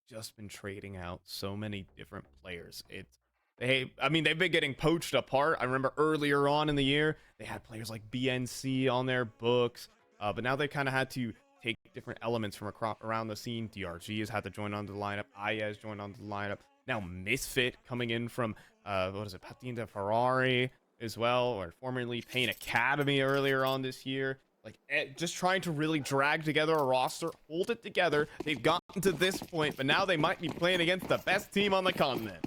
just been trading out so many different players. I mean, they've been getting poached apart. I remember earlier on in the year, they had players like BNC on their books, but now they kind of had to take different elements from around the scene. DRG has had to join onto the lineup. IES joined onto the lineup. Now Misfit coming in from, what is it, Patina Ferrari as well, or formerly paiN Academy earlier on this year. Like, just trying to really drag together a roster, hold it together. They've gotten to this point, but now they might be playing against the best team on the continent.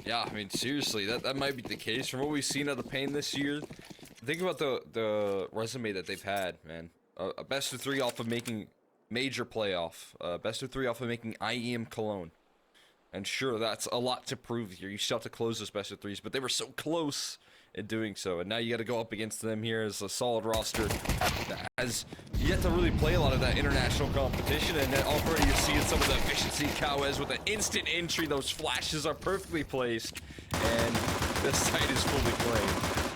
Yeah, I mean, seriously, that might be the case. From what we've seen of the paiN this year, think about the resume that they've had, man. A best of 3 off of making major playoff. Best of 3 off of making IEM Cologne. And sure, that's a lot to prove here. You still have to close those best of 3s, but they were so close in doing so. And now you got to go up against them here as a solid roster that has yet to really play a lot of that international competition. And then already you're seeing some of the efficiency. Katowice with an instant entry. Those flashes are perfectly placed. And the site is fully played.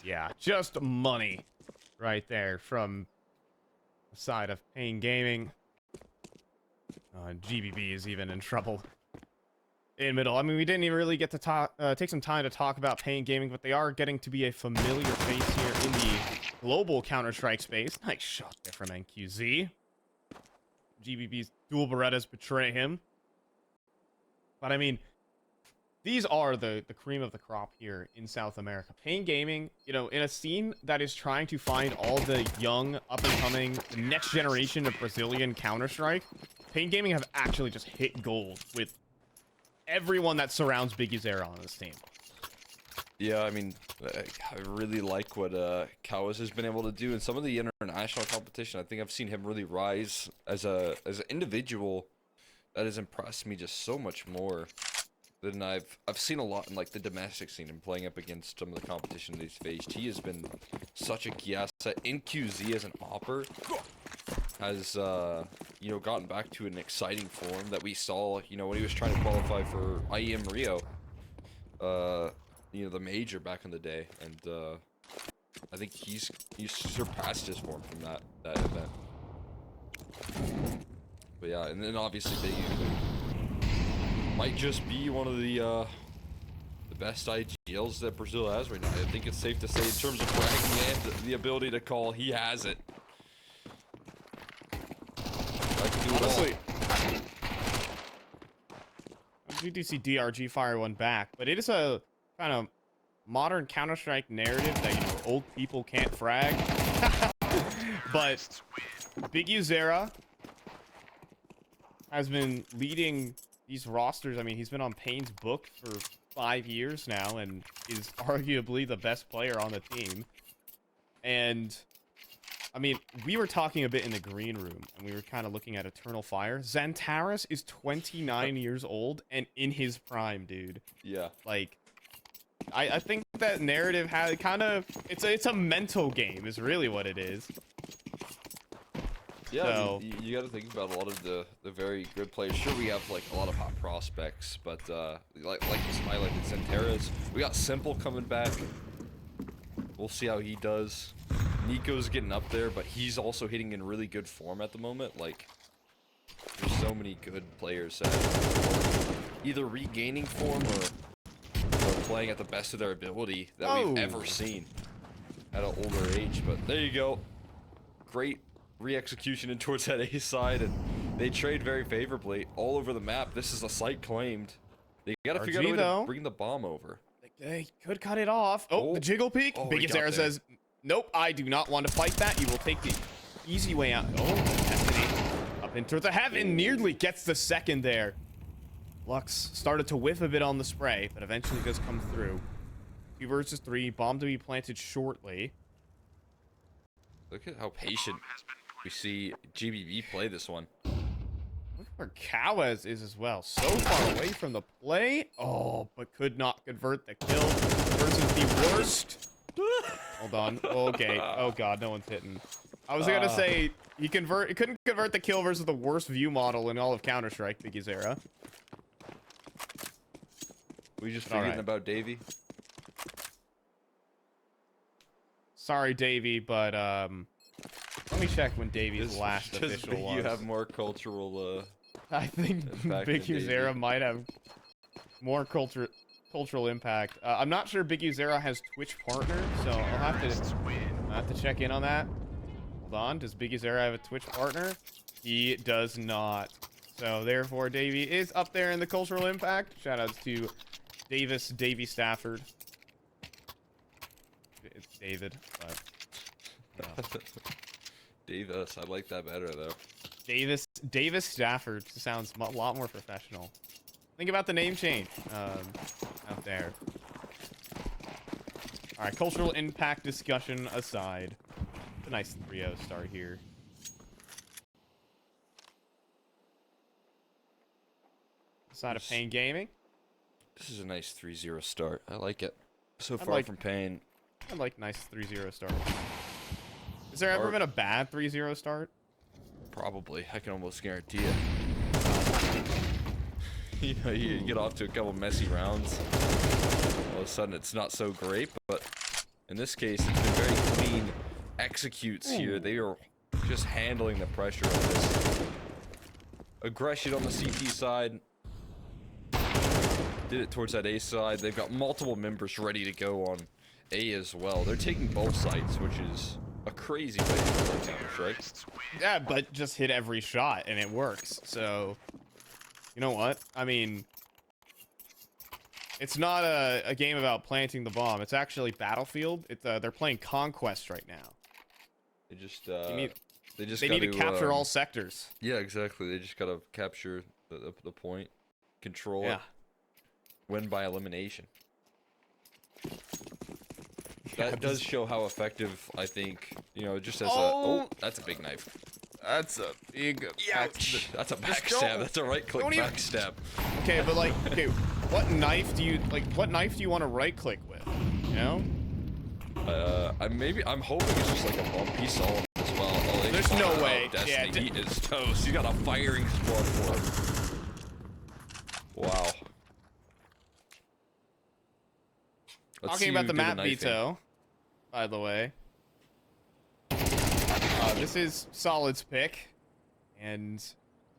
Yeah, just money right there from the side of paiN Gaming. GBB is even in trouble in middle. I mean, we didn't even really get to talk, take some time to talk about paiN Gaming, but they are getting to be a familiar face here in the global Counter-Strike space. Nice shot there from NQZ. GBB's dual Berettas betray him. But I mean, these are the cream of the crop here in South America. paiN Gaming, you know, in a scene that is trying to find all the young, up-and-coming, next generation of Brazilian Counter-Strike, paiN Gaming have actually just hit gold with everyone that surrounds Biguzera on this team. Yeah, I mean, I really like what Katowice has been able to do in some of the international competition. I think I've seen him really rise as an individual. That has impressed me just so much more than I've seen a lot in like the domestic scene and playing up against some of the competition that he's faced. He has been such a key asset. In QZ as an opper has you know, gotten back to an exciting form that we saw, you know, when he was trying to qualify for IEM Rio, you know, the major back in the day. And I think he's surpassed his form from that event. But yeah, and then obviously might just be one of the best IGLs that Brazil has right now. I think it's safe to say, in terms of bragging and the ability to call, he has it. Honestly, we do see DRG fire one back, but it is a kind of modern Counter-Strike narrative that, you know, old people can't frag. But Biguzera has been leading these rosters. I mean, he's been on paiN's book for 5 years now and is arguably the best player on the team. And I mean, we were talking a bit in the green room, and we were kind of looking at Eternal Fire. Xantares is 29 years old and in his prime, dude. Yeah. Like, I think that narrative has kind of, it's a mental game is really what it is. Yeah, So, I mean, you got to think about a lot of the very good players. Sure, we have like a lot of hot prospects, but like you highlighted, Xantares. We got Simple coming back. We'll see how he does. Nico's getting up there, but he's also hitting in really good form at the moment. Like, there's so many good players that either regaining form or playing at the best of their ability that we've ever seen at an older age. But there you go. Great re-execution in towards that A side, and they trade very favorably all over the map. This is a site claimed. They gotta figure out a way to bring the bomb over. They could cut it off. Oh, the jiggle peek. Biguzera says, nope, I do not want to fight that. You will take the easy way out. Oh, Destiny up into the heaven. Nearly gets the second there. Lux started to whiff a bit on the spray, but eventually does come through. 2 versus 3. Bomb to be planted shortly. Look at how patient we see GBB play this one. Look where Katowice is as well. So far away from the play. Oh, but could not convert the kill versus the worst. Hold on. Okay. Oh god, no one's hitting. I was gonna say he couldn't convert the kill versus the worst view model in all of Counter-Strike, Biguzera. We just forgetting about Davey. Sorry, Davey, but let me check when Davy's last official was. You have more cultural I think Big U Zera might have more cultural impact. I'm not sure Big U Zera has Twitch partner, so I'll have to check in on that. Hold on, does Big U Zera have a Twitch partner? He does not. So therefore, Davey is up there in the cultural impact. Shoutouts to Davy Stafford. It's David, but yeah. Davis, I like that better though. Davis Stafford sounds a lot more professional. Think about the name change out there. All right, cultural impact discussion aside, it's a nice 3-0 start here. Side of paiN Gaming. This is a nice 3-0 start. I like it. So far from paiN. I like nice 3-0 start. Has there ever been a bad 3-0 start? Probably. I can almost guarantee it. You know, you get off to a couple messy rounds. All of a sudden, it's not so great. But in this case, it's been very clean executes here. They are just handling the pressure of this. Aggression on the CT side. Did it towards that A side. They've got multiple members ready to go on A as well. They're taking both sides, which is a crazy way to play Counter-Strike. Yeah, but just hit every shot and it works. So, you know what? I mean, it's not a game about planting the bomb. It's actually Battlefield. They're playing Conquest right now. They just they need to capture all sectors. Yeah, exactly. They just gotta capture the point, control it, win by elimination. That does show how effective, I think, you know, just as that's a big knife. That's a big... Ouch. That's a backstab. That's a right-click backstab. Okay, but like, what knife do you want to right-click with, you know? I'm hoping it's just like a bumpy solid as well. Oh, there's no way. Destiny, he is toast. You got a firing squad for him. Wow. Talking about the map veto, by the way. This is Solid's pick, and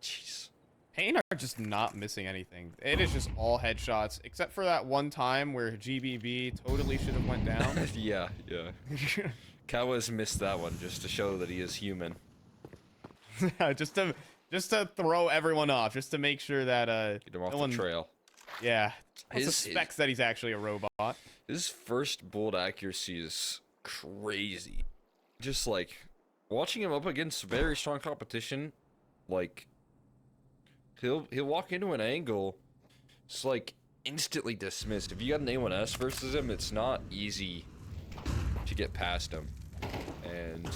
jeez, paiN are just not missing anything. It is just all headshots, except for that one time where GBB totally should have went down. yeah. Katowice missed that one just to show that he is human. just to throw everyone off, just to make sure that get him off the trail. Yeah, suspects that he's actually a robot. His first bullet accuracy is crazy. Just like watching him up against very strong competition, like he'll walk into an angle, it's like instantly dismissed. If you got an A1S versus him, it's not easy to get past him. And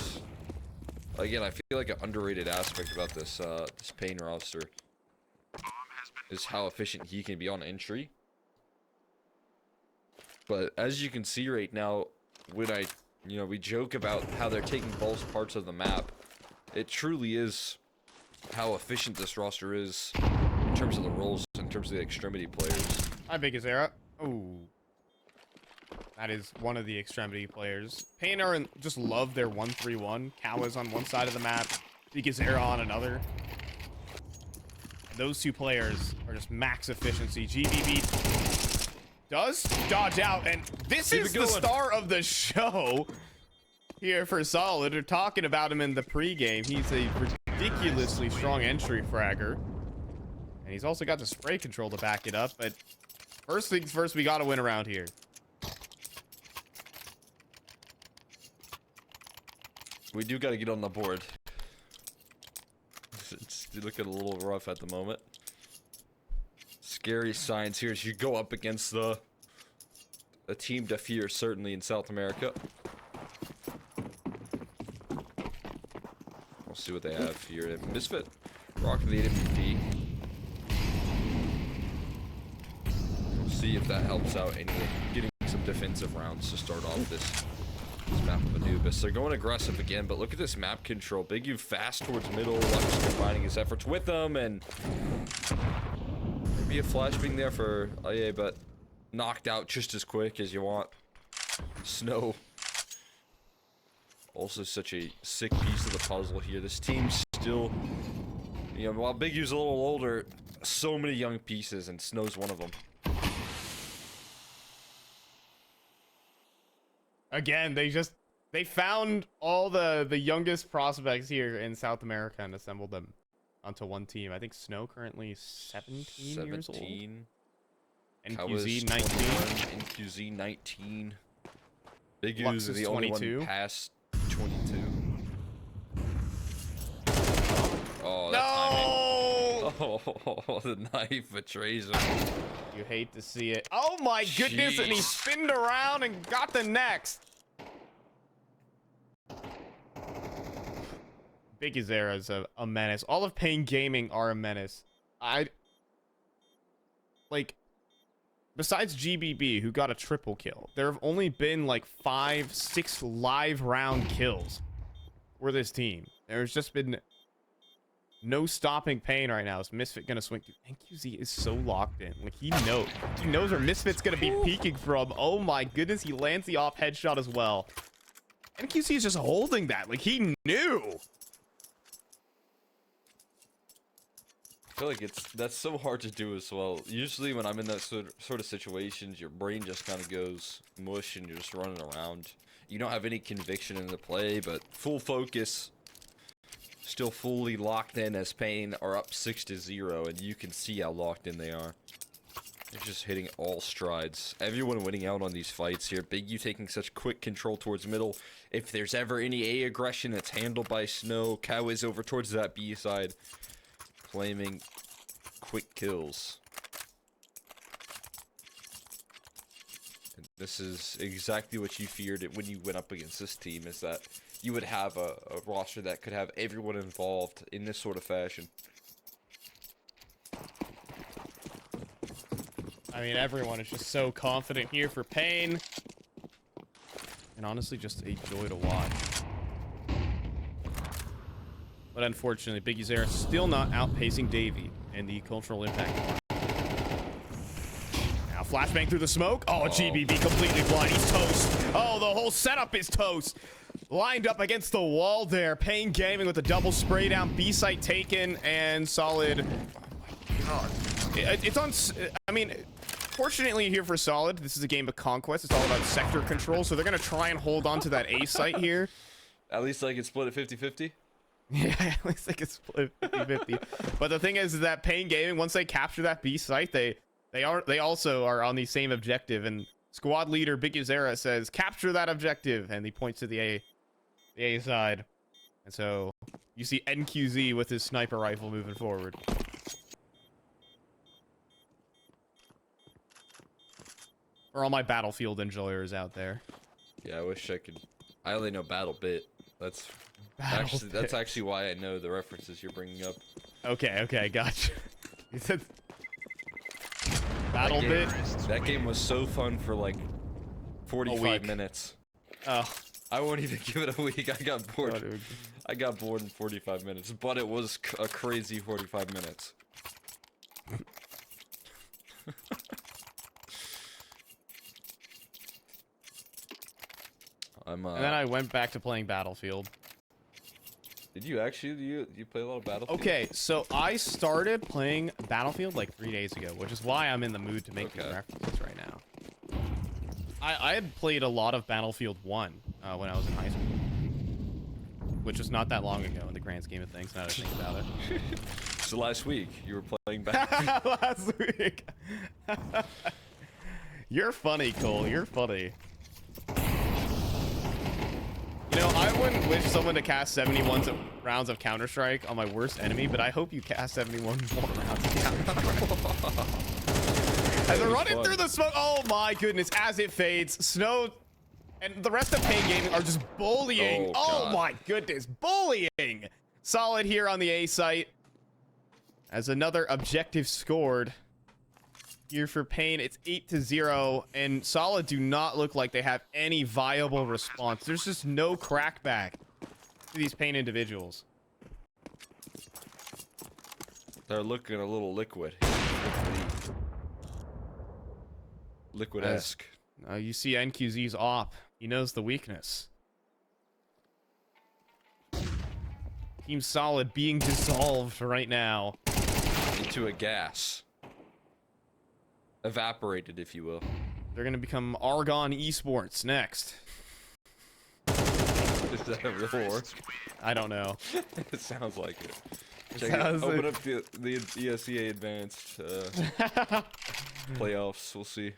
again, I feel like an underrated aspect about this paiN roster is how efficient he can be on entry. But as you can see right now, when we joke about how they're taking both parts of the map, it truly is how efficient this roster is in terms of the roles, in terms of the extremity players. Hi, Big Azera. Oh, that is one of the extremity players. paiN just love their 1-3-1. Katowice on one side of the map, Big Azera on another. Those two players are just max efficiency. GBB does dodge out, and this is the star of the show here for Solid. We're talking about him in the pregame. He's a ridiculously strong entry fragger, and he's also got the spray control to back it up. But first things first, we got to win around here. We do got to get on the board. It's looking a little rough at the moment. Scary signs here as you go up against a team to fear, certainly in South America. We'll see what they have here. Misfit rocking the MVP. We'll see if that helps out any getting some defensive rounds to start off this map of Anubis. They're going aggressive again, but look at this map control. Big U fast towards middle. Lux combining his efforts with them, and maybe a flash being there for IA, but knocked out just as quick as you want. Snow. Also such a sick piece of the puzzle here. This team still You know, while Big U's a little older, so many young pieces, and Snow's one of them. Again, they found all the youngest prospects here in South America and assembled them onto one team. I think Snow currently 17 years old. 17. NQZ 19. NQZ 19. Big Lux U's is the only 22. one past 22. Oh, that No! timing. Oh, the knife betrays him. You hate to see it. Oh my goodness, and he Jeez. spinned around and got the next. Big Azera is a menace. All of paiN Gaming are a menace. Besides GBB, who got a triple kill, there have only been like 5-6 live round kills for this team. There's just been no stopping paiN right now. Is Misfit gonna swing through? NQZ is so locked in. Like, he knows where Misfit's gonna be peeking from. Oh my goodness, he lands the off headshot as well. NQZ is just holding that. Like, he knew. I feel like that's so hard to do as well. Usually when I'm in that sort of situations, your brain just kind of goes mush and you're just running around. You don't have any conviction in the play, but full focus. Still fully locked in as paiN are up 6-0, and you can see how locked in they are. They're just hitting all strides. Everyone winning out on these fights here. Big U taking such quick control towards middle. If there's ever any A aggression, it's handled by Snow. Katowice over towards that B side, claiming quick kills. And this is exactly what you feared when you went up against this team, is that you would have a roster that could have everyone involved in this sort of fashion. I mean, everyone is just so confident here for paiN. And honestly, just a joy to watch. But unfortunately, Big Azera still not outpacing Davey in the cultural impact. Now flashbang through the smoke. Oh, GBB completely blind. He's toast. Oh, the whole setup is toast. Lined up against the wall there. paiN Gaming with a double spray down. B site taken and Solid. Oh my God. It's on. I mean, fortunately here for Solid, this is a game of conquest. It's all about sector control. So they're going to try and hold on to that A site here. At least I can split it 50-50. Yeah, at least they can split 50-50. But the thing is that paiN Gaming, once they capture that B site, they also are on the same objective. And squad leader Big Azera says, capture that objective. And he points to the A side. And so you see NQZ with his sniper rifle moving forward. For all my Battlefield enjoyers out there. Yeah, I wish I could. I only know Battle Bit. That's actually why I know the references you're bringing up. Okay, gotcha. He said Battle Bit. That game was so fun for like 45 minutes. Oh. I won't even give it a week. I got bored. I got bored in 45 minutes, but it was a crazy 45 minutes. And then I went back to playing Battlefield. Did you actually? You play a lot of Battlefield? Okay, so I started playing Battlefield like 3 days ago, which is why I'm in the mood to make these references right now. I had played a lot of Battlefield 1 when I was in high school, which was not that long ago in the grand scheme of things, now that I think about it. So last week, you were playing Battlefield. Last week. You're funny, Cole. You're funny. You know, I wouldn't wish someone to cast 71 rounds of Counter-Strike on my worst enemy, but I hope you cast 71 more rounds of Counter-Strike. As they're running through the smoke, oh my goodness, as it fades, Snow and the rest of paiN Gaming are just bullying. Oh my goodness, bullying. Solid here on the A site. As another objective scored. Here for paiN, it's 8-0, and Solid do not look like they have any viable response. There's just no crackback to these paiN individuals. They're looking a little liquid. Liquid-esque. You see NQZ's op. He knows the weakness. Team Solid being dissolved right now. Into a gas. Evaporated, if you will. They're gonna become Argon Esports next. Is that a real war? I don't know. It sounds like it. Open up the ESEA Advanced playoffs. We'll see.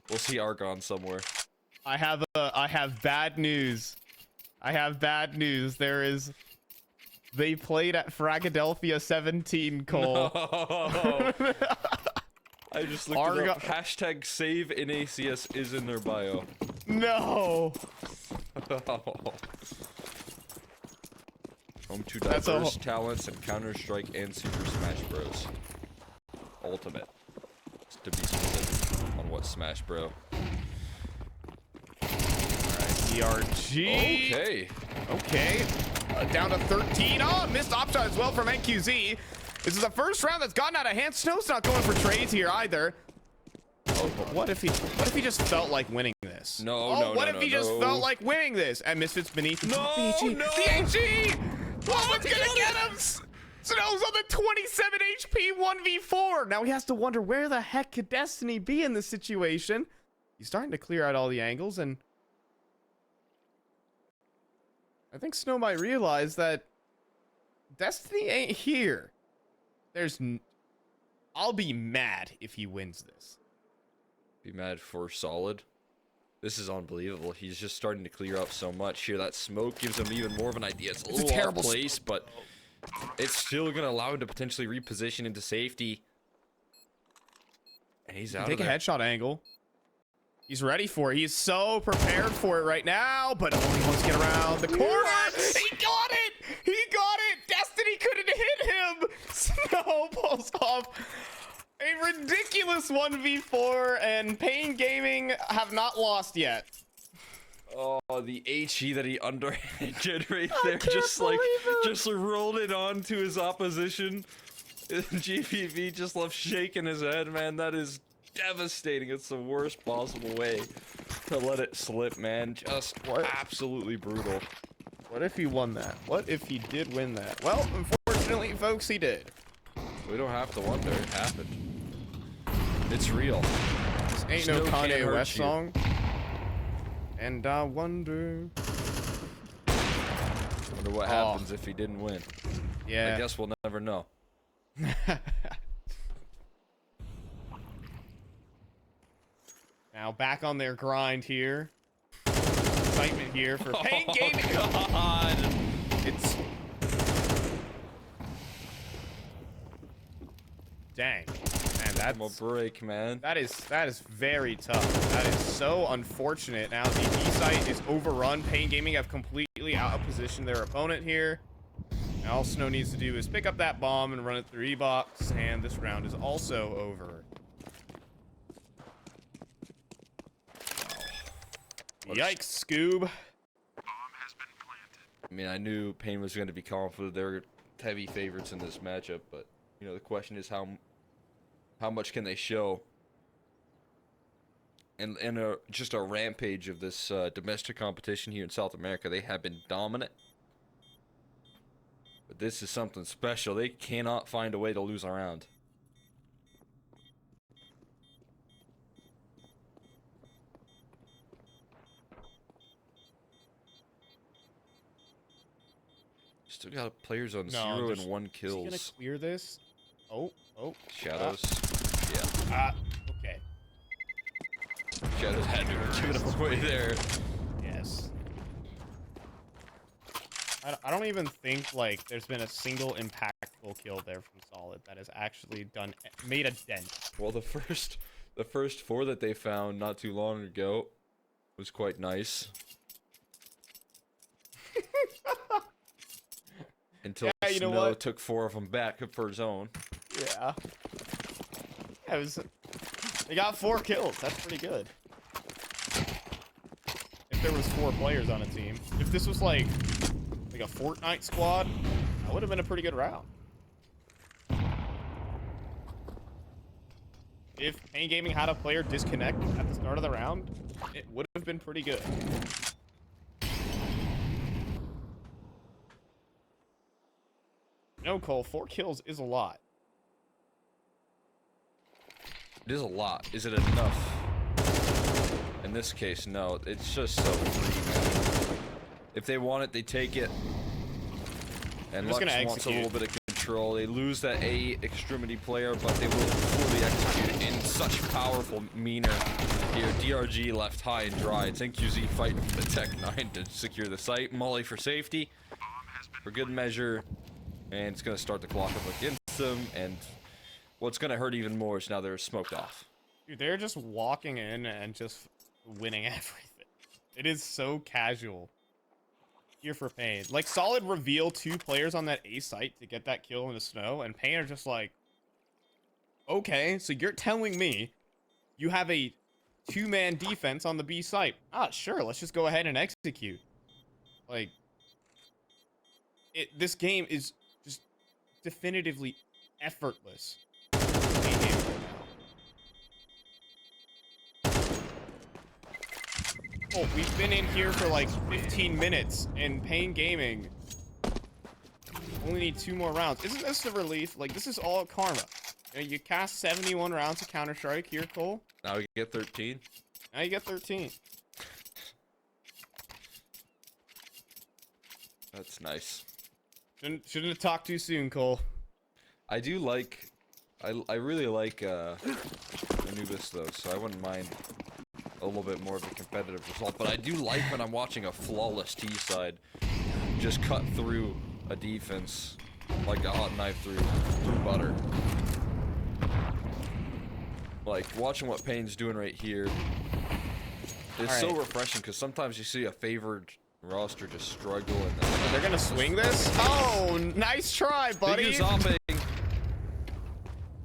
We'll see Argon somewhere. I have bad news. I have bad news. They played at Fragadelphia 17, Cole. No. I just looked it up. Hashtag save in ACS is in their bio. No. Home to diverse talents in Counter-Strike and Super Smash Bros. Ultimate. To be specific on what Smash Bro. Alright, ERG. Okay. Okay. Down to 13. Oh, missed op shot as well from NQZ. This is the first round that's gotten out of hand. Snow's not going for trades here either. Oh, but what if he just felt like winning this? What if he just felt like winning this? And Misfits beneath the the HE! What was gonna get him? Snow's on the 27 HP 1v4. Now he has to wonder where the heck could Destiny be in this situation. He's starting to clear out all the angles, and I think Snow might realize that Destiny ain't here. I'll be mad if he wins this. Be mad for Solid. This is unbelievable. He's just starting to clear up so much here. That smoke gives him even more of an idea. It's a little terrible place, but it's still going to allow him to potentially reposition into safety. And he's out of there. Take a headshot angle. He's ready for it. He's so prepared for it right now, but he wants to get around the corner. What? He got it! He got it! Destiny couldn't hit him! Snow pulls off a ridiculous 1v4, and paiN Gaming have not lost yet. Oh, the HE that he underhanded right there, just rolled it onto his opposition. GPV just left shaking his head, man. That is devastating. It's the worst possible way to let it slip, man. Just absolutely brutal. What if he won that? What if he did win that? Well, unfortunately, folks, he did. We don't have to wonder. It happened. It's real. This ain't no Kanye West song. And I wonder what happens if he didn't win. Yeah. I guess we'll never know. Now back on their grind here. Excitement here for paiN Gaming. Oh, God. It's dang. Man, that's a break, man. That is very tough. That is so unfortunate. Now the B site is overrun. paiN Gaming have completely out-positioned their opponent here. Now all Snow needs to do is pick up that bomb and run it through E-Box, and this round is also over. Yikes, Scoob. I mean, I knew paiN was going to be confident. They were heavy favorites in this matchup, but you know, the question is how much can they show? And just a rampage of this domestic competition here in South America. They have been dominant, but this is something special. They cannot find a way to lose a round. Still got players on 0 and 1 kills. Is he gonna clear this? Oh. Shadows. Okay. Shadows had to give it away there. Yes. I don't even think like there's been a single impactful kill there from Solid that has actually made a dent. Well, the first 4 that they found not too long ago was quite nice. Until Snow took 4 of them back for his own. Yeah. They got 4 kills. That's pretty good. If there was 4 players on a team. If this was like a Fortnite squad, that would have been a pretty good round. If paiN Gaming had a player disconnect at the start of the round, it would have been pretty good. No, Cole, 4 kills is a lot. It is a lot. Is it enough? In this case, no. It's just so free, man. If they want it, they take it. And Lux wants a little bit of control. They lose that A extremity player, but they will fully execute it in such powerful meaner here. DRG left high and dry. It's NQZ fighting the Tech 9 to secure the site. Molly for safety. For good measure. And it's going to start the clock up against them. And what's going to hurt even more is now they're smoked off. Dude, they're just walking in and just winning everything. It is so casual. Here for paiN. Like, solid reveal 2 players on that A site to get that kill in the snow, and paiN are just like, okay, so you're telling me you have a 2-man defense on the B site. Ah, sure, let's just go ahead and execute. Like, this game is just definitively effortless. Oh, we've been in here for like 15 minutes, and paiN Gaming only need 2 more rounds. Isn't this the relief? Like, this is all karma. You cast 71 rounds of Counter-Strike here, Cole. Now we get 13. Now you get 13. That's nice. Shouldn't have talked too soon, Cole. I do like... I really like Anubis, though, so I wouldn't mind a little bit more of a competitive result, but I do like when I'm watching a flawless T side just cut through a defense like a hot knife through butter. Like watching what paiN's doing right here is so refreshing, because sometimes you see a favored roster just struggle and they're gonna swing this. Oh, nice try, buddy.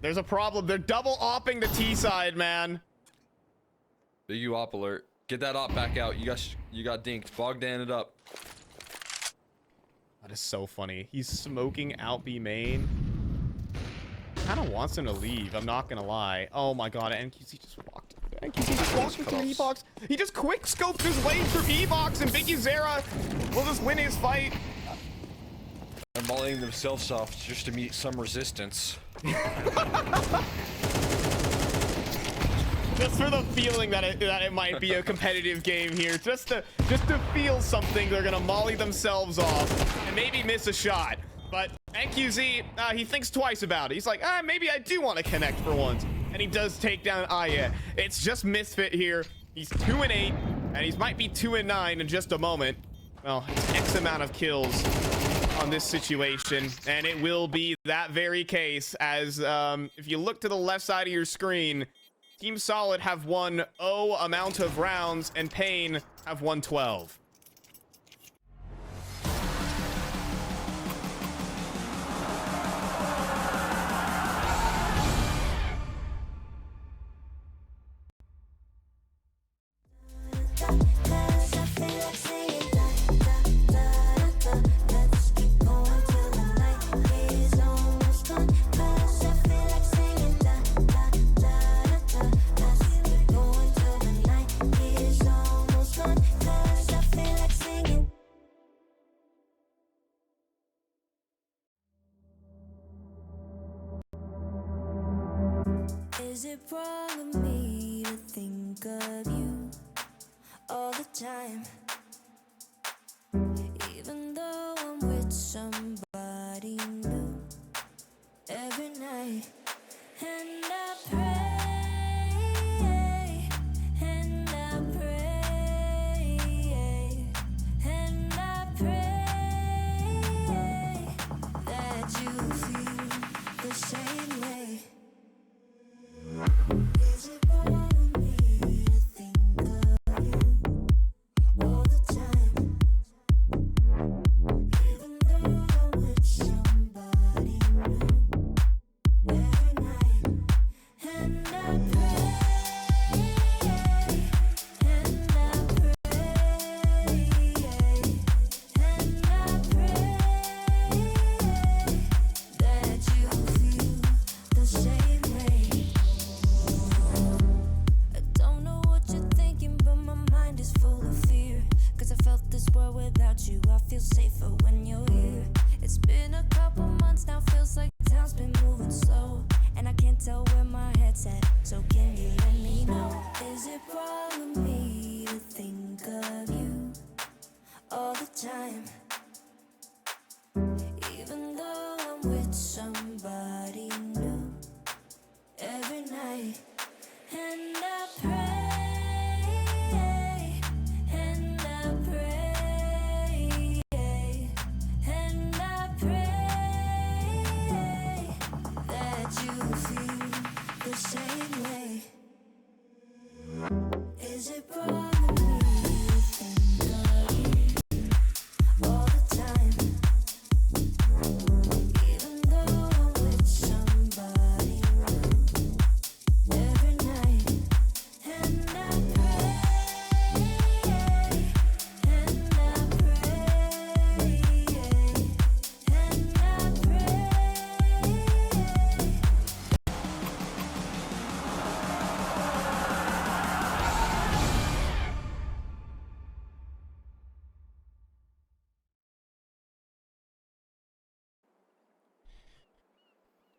There's a problem. They're double opping the T side, man. Big U op alert. Get that op back out. You got dinked. Bogdan it up. That is so funny. He's smoking out B main. Kind of wants him to leave. I'm not gonna lie. Oh my god, NQC just walked. NQC just walked into E-box. He just quick scoped his way through E-box, and Biggie Zera will just win his fight. They're mulling themselves off just to meet some resistance. Just for the feeling that it might be a competitive game here, just to feel something, they're gonna molly themselves off and maybe miss a shot. But NQZ, he thinks twice about it. He's like, maybe I do want to connect for once, and he does take down Aya. It's just Misfit here. He's 2-8, and he might be 2-9 in just a moment. Well, it's X amount of kills on this situation, and it will be that very case. As if you look to the left side of your screen, Team Solid have won 0 amount of rounds, and paiN have won 12. Is it wrong of me to think of you all the time? Even though I'm with somebody new every night. And I pray, and I pray, and I pray that you feel the same way. Is it wrong of me to think of you all the time? Even though I'm with somebody new every night. And I pray, and I pray, and I pray that you feel the same way. Is it wrong of me to think of you all the time? Even though I'm with somebody new every night. And I pray, and I pray, and I pray.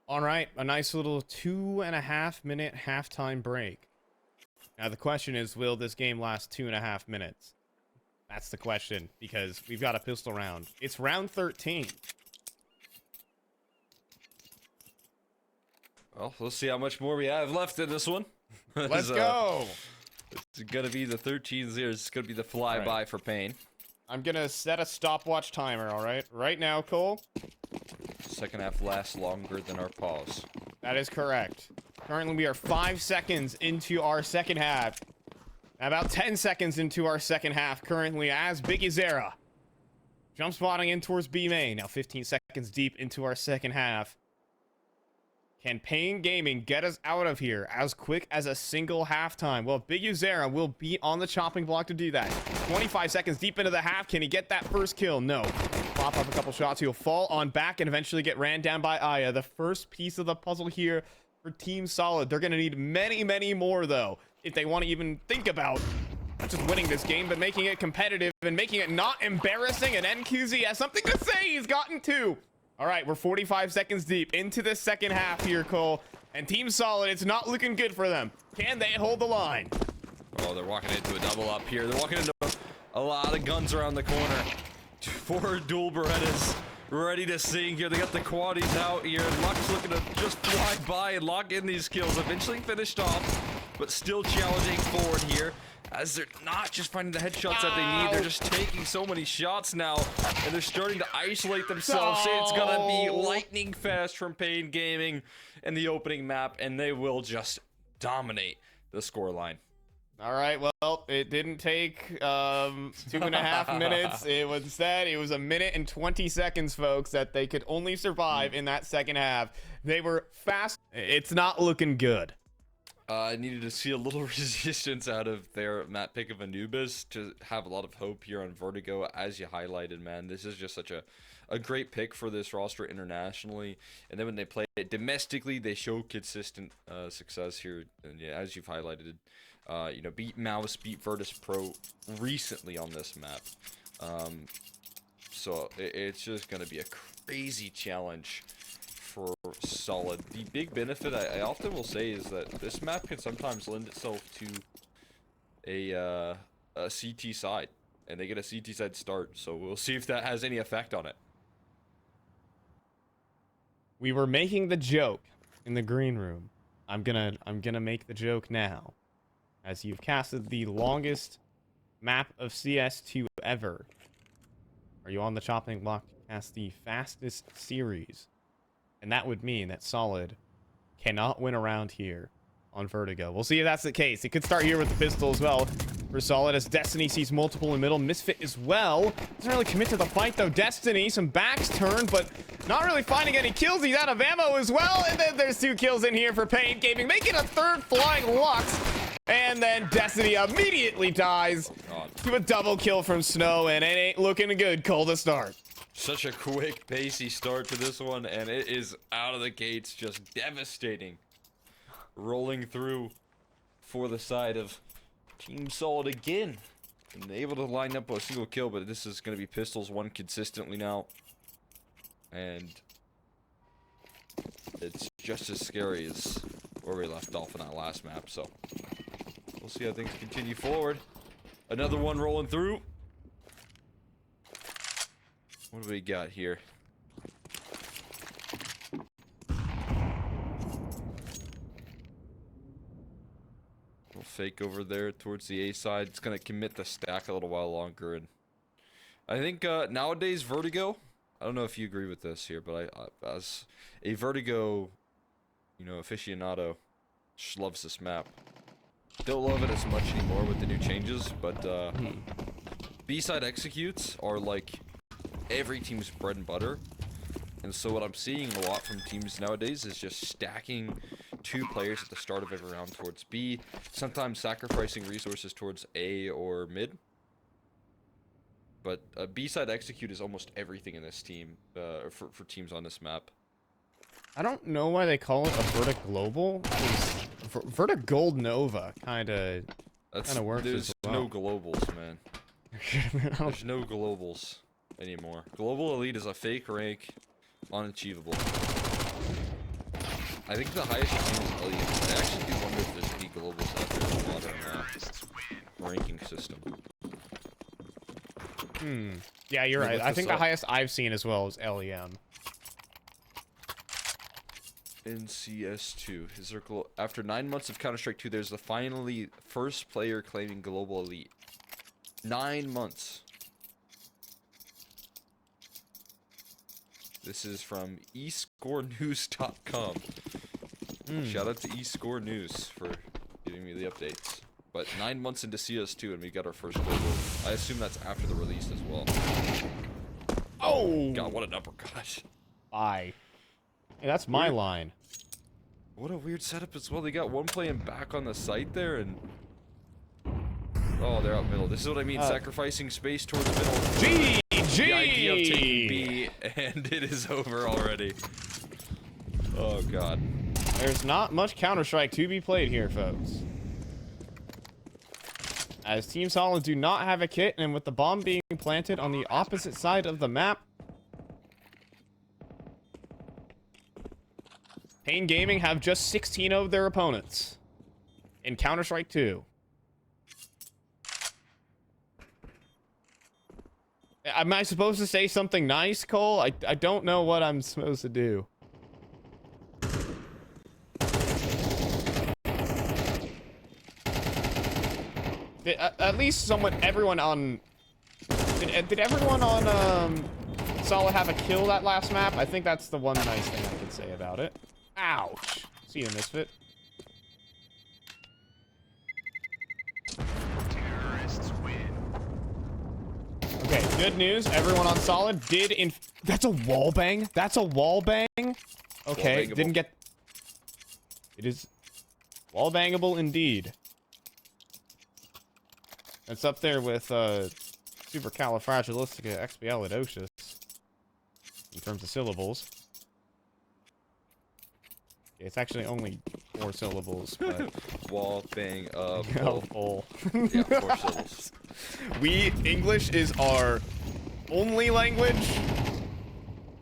All right, a nice little 2.5 minute halftime break. Now the question is, will this game last 2.5 minutes? That's the question, because we've got a pistol round. It's round 13. Well, we'll see how much more we have left in this one. Let's go. It's gonna be the 13-0. It's gonna be the flyby Right. for paiN. I'm gonna set a stopwatch timer, all right? Right now, Cole. Second half lasts longer than our pause. That is correct. Currently, we are 5 seconds into our second half. About 10 seconds into our second half currently as Big Zera jump spotting in towards B main. Now 15 seconds deep into our second half. Can paiN Gaming get us out of here as quick as a single halftime? Well, Big Zera will be on the chopping block to do that. 25 seconds deep into the half. Can he get that first kill? No. Pop up a couple shots. He'll fall on back and eventually get ran down by Aya. The first piece of the puzzle here for Team Solid. They're going to need many, many more, though, if they want to even think about not just winning this game, but making it competitive and making it not embarrassing. And NQZ has something to say. He's gotten two. All right, we're 45 seconds deep into the second half here, Cole. And Team Solid, it's not looking good for them. Can they hold the line? Oh, they're walking into a double up here. They're walking into a lot of guns around the corner. 4 dual Berettas ready to sing here. They got the quaddies out here. Luck's looking to just fly by and lock in these kills. Eventually finished off, but still challenging forward here. As they're not just finding the headshots that they need, they're just taking so many shots now, and they're starting to isolate themselves. It's gonna be lightning fast from paiN Gaming in the opening map, and they will just dominate the scoreline. All right, well, it didn't take 2.5 minutes. It was 1 minute and 20 seconds, folks, that they could only survive in that second half. They were fast. It's not looking good. I needed to see a little resistance out of their map pick of Anubis to have a lot of hope here on Vertigo, as you highlighted, man. This is just such a great pick for this roster internationally. And then when they play it domestically, they show consistent success here. And yeah, as you've highlighted, you know, beat Mouse, beat Virtus Pro recently on this map. So it's just going to be a crazy challenge for Solid. The big benefit I often will say is that this map can sometimes lend itself to a CT side, and they get a CT side start, so we'll see if that has any effect on it. We were making the joke in the green room. I'm gonna make the joke now. As you've casted the longest map of CS2 ever, are you on the chopping block to cast the fastest series? And that would mean that Solid cannot win around here on Vertigo. We'll see if that's the case. It could start here with the pistol as well for Solid, as Destiny sees multiple in middle. Misfit as well. Doesn't really commit to the fight, though. Destiny, some backs turned, but not really finding any kills. He's out of ammo as well. And then there's 2 kills in here for paiN Gaming, making a 3rd flying Lux. And then Destiny immediately dies to a double kill from Snow, and it ain't looking good. Cole to start. Such a quick, pacey start to this one, and it is out of the gates, just devastating. Rolling through for the side of Team Solid again. And able to line up a single kill, but this is going to be Pistols 1 consistently now. And it's just as scary as where we left off in that last map, so we'll see how things continue forward. Another one rolling through. What do we got here? fake over there towards the A side. It's gonna commit the stack a little while longer, and I think nowadays Vertigo. I don't know if you agree with this here, but I as a Vertigo, you know, aficionado, just loves this map. Don't love it as much anymore with the new changes, but B-side executes are like every team's bread and butter. And so what I'm seeing a lot from teams nowadays is just stacking 2 players at the start of every round towards B, sometimes sacrificing resources towards A or mid. But B-side execute is almost everything in this team, for teams on this map. I don't know why they call it a Vertic Global. Vertic Gold Nova kind of works. There's as well. no globals, man. There's no globals anymore. Global Elite is a fake rank, unachievable. I think the highest you can is Elite. I actually do wonder if there's any globals out there in the modern ranking system. Yeah, you're right. I think the highest I've seen as well is LEM. In CS2, is there after 9 months of Counter-Strike 2, there's the finally first player claiming Global Elite. 9 months. This is from escorenews.com. Shout out to eScore News for giving me the updates. But 9 months into CS2 and we got our first global. I assume that's after the release as well. Oh! God, what an uppercut. Bye. Hey, that's my line. What a weird setup as well. They got one playing back on the site there and... Oh, they're out middle. This is what I mean, sacrificing space towards the middle. GG! The idea of taking B, and it is over already. Oh, God. There's not much Counter-Strike to be played here, folks. As Team Solid do not have a kit, and with the bomb being planted on the opposite side of the map, paiN Gaming have just 16 of their opponents in Counter-Strike 2. Am I supposed to say something nice, Cole? I don't know what I'm supposed to do. At least everyone on... Did everyone on Solid have a kill that last map? I think that's the one nice thing I could say about it. Ouch. See you, Misfit. Terrorists win. Okay, good news. Everyone on Solid did That's a wall bang? That's a wall bang? Okay, didn't get... It is wall bangable indeed. It's up there with supercalifragilisticexpialidocious in terms of syllables. It's actually only 4 syllables, but... Wall, bang, Pole. Yeah, 4 syllables. English is our only language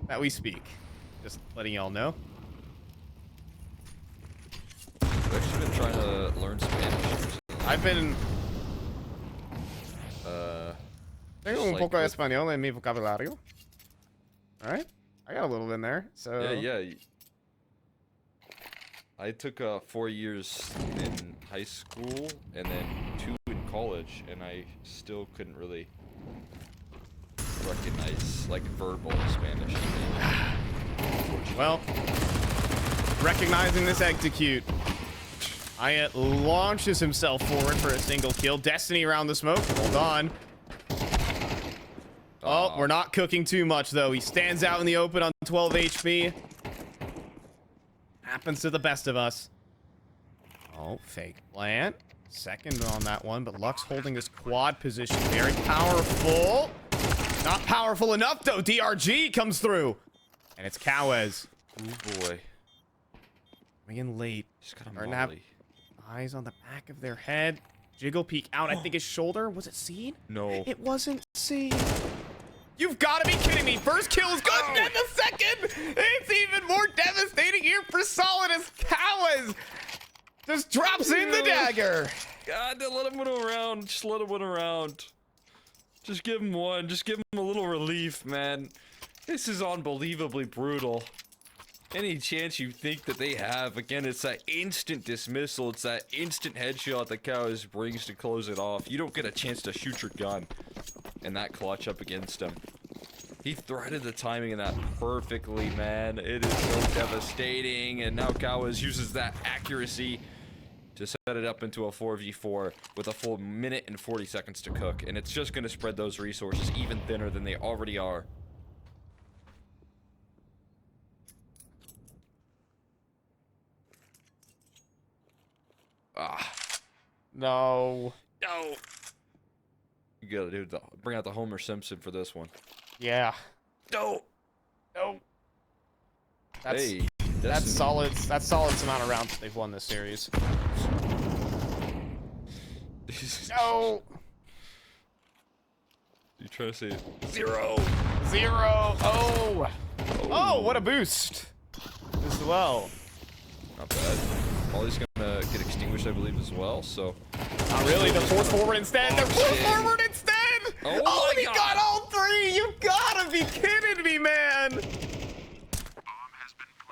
that we speak. Just letting y'all know. I've actually been trying to learn Spanish. I've been... Tengo un like poco de with- español en mi vocabulario. Alright? I got a little in there, so... Yeah. I took 4 years in high school and then 2 in college, and I still couldn't really recognize, like, verbal Spanish. Well, recognizing this execute, Ayat launches himself forward for a single kill. Destiny around the smoke. Hold on. Oh, we're not cooking too much, though. He stands out in the open on 12 HP. Happens to the best of us. Oh, fake plant. Second on that one, but Lux holding this quad position. Very powerful. Not powerful enough, though. DRG comes through. And it's Kawez. Oh, boy. Coming in late. Just got a Starting to have molly. eyes on the back of their head. Jiggle peek out. I think his shoulder. Was it seen? No. It wasn't seen. You've got to be kidding me. First kill is good. And the second. It's even more devastating here for Solid as Kawez just drops in the dagger. God, let him win a round. Just let him win a round. Just give him one. Just give him a little relief, man. This is unbelievably brutal. Any chance you think that they have, again, it's that instant dismissal, it's that instant headshot that Katowice brings to close it off. You don't get a chance to shoot your gun in that clutch up against him. He threaded the timing in that perfectly, man. It is so devastating, and now Katowice uses that accuracy to set it up into a 4v4 with a full minute and 40 seconds to cook, and it's just going to spread those resources even thinner than they already are. Ah. No. No. You gotta do bring out the Homer Simpson for this one. Yeah. No. No. That's, Hey, that's solid. That's solid amount of rounds that they've won this series. No. You trying to say 0? 0. Oh. Oh, what a boost. As well. Not bad. Ollie's gonna get extinguished, I believe, as well, so... Not really, they're forced forward instead! They're forced forward instead! Oh he my got all 3! You gotta be kidding me, man!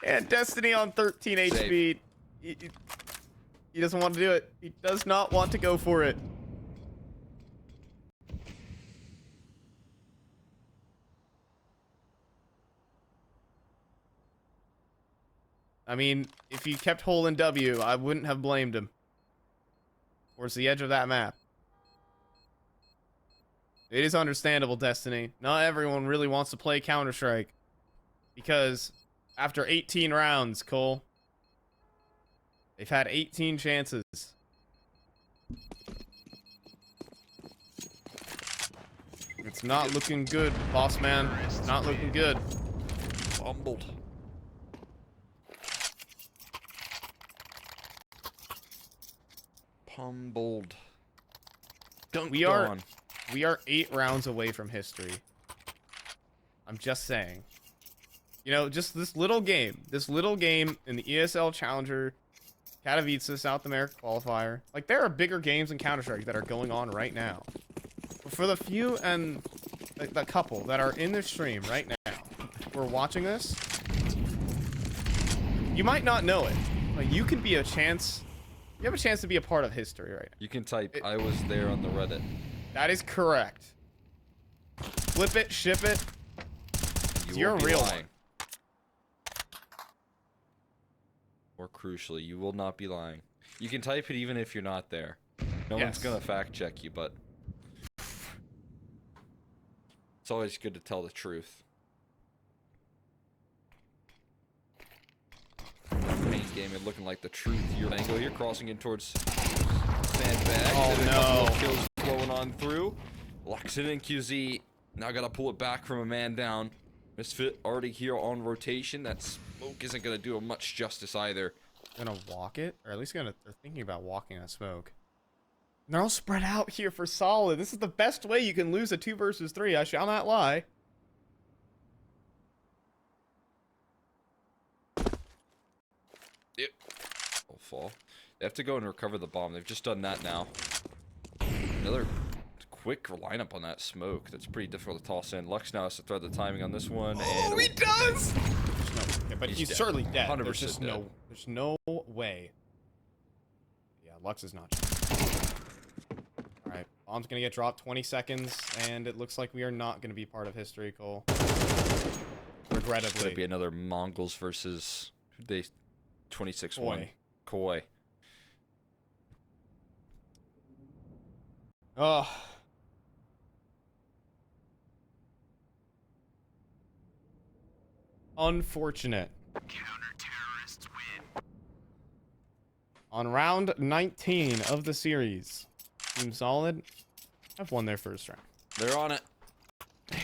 And Destiny on 13 HP. He doesn't want to do it. He does not want to go for it. I mean, if he kept holding W, I wouldn't have blamed him. Towards the edge of that map. It is understandable, Destiny. Not everyone really wants to play Counter-Strike. Because after 18 rounds, Cole, they've had 18 chances. It's not looking good, boss man. It's not looking good. Fumbled. Pummeled. We are 8 rounds away from history. I'm just saying. You know, just this little game in the ESL Challenger Katowice South America qualifier. Like, there are bigger games in Counter-Strike that are going on right now. But for the few and the couple that are in this stream right now, who are watching this, you might not know it, but you could be a chance. You have a chance to be a part of history right now. You can type, I was there on the Reddit. That is correct. Flip it, ship it. You're a real one. More crucially, you will not be lying. You can type it even if you're not there. No one's gonna fact check you, but it's always good to tell the truth. Main game is looking like the truth. Your angle, you're crossing in towards sandbag. Oh no! Kills flowing on through. Locks it in. QZ now gotta pull it back from a man down. Misfit already here on rotation. That smoke isn't gonna do him much justice either. Gonna walk it, or at least they're thinking about walking that smoke. And they're all spread out here for solid. This is the best way you can lose a 2 versus 3. I shall not lie. Yep. Will fall. They have to go and recover the bomb. They've just done that now. Another quick lineup on that smoke. That's pretty difficult to toss in. Lux now has to thread the timing on this one. Oh, and he does! Yeah, but he's dead. certainly dead. 100% There's just dead. there's no way. Yeah, Lux is not. Alright, bomb's gonna get dropped 20 seconds, and it looks like we are not gonna be part of history, Cole. Regrettably. It's gonna be another Mongols versus 26-1. Koi. Oh. Unfortunate. Counter-terrorists win. On round 19 of the series, Team Solid have won their first round. They're on it.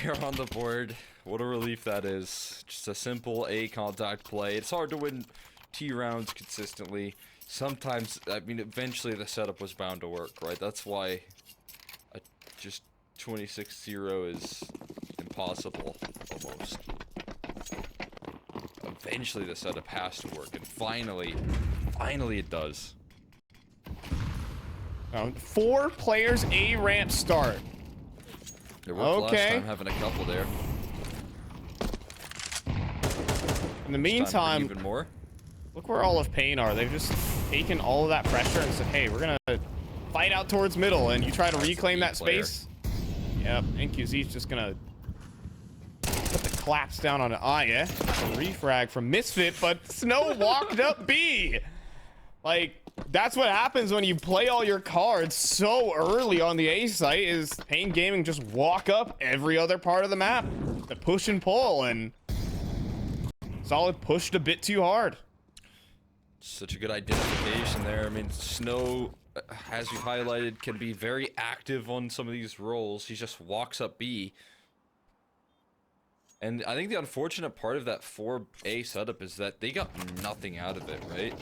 They're on the board. What a relief that is. Just a simple A contact play. It's hard to win T rounds consistently. Sometimes, I mean, eventually the setup was bound to work, right? That's why just 26-0 is impossible, almost. Eventually the setup has to work, and finally it does. 4 players A ramp start. There was last time having a couple there. In the It's time to bring meantime, even more. look where all of paiN are. They've just taken all of that pressure and said, hey, we're going to fight out towards middle, and you try to reclaim that space. Yep, NQZ's just going to put the claps down on it. Ah, yeah. A refrag from Misfit, but Snow walked up B. Like, that's what happens when you play all your cards so early on the A site, is paiN Gaming just walk up every other part of the map to push and pull, and Solid pushed a bit too hard. Such a good identification there. I mean, Snow, as we highlighted, can be very active on some of these roles. He just walks up B. And I think the unfortunate part of that 4A setup is that they got nothing out of it, right?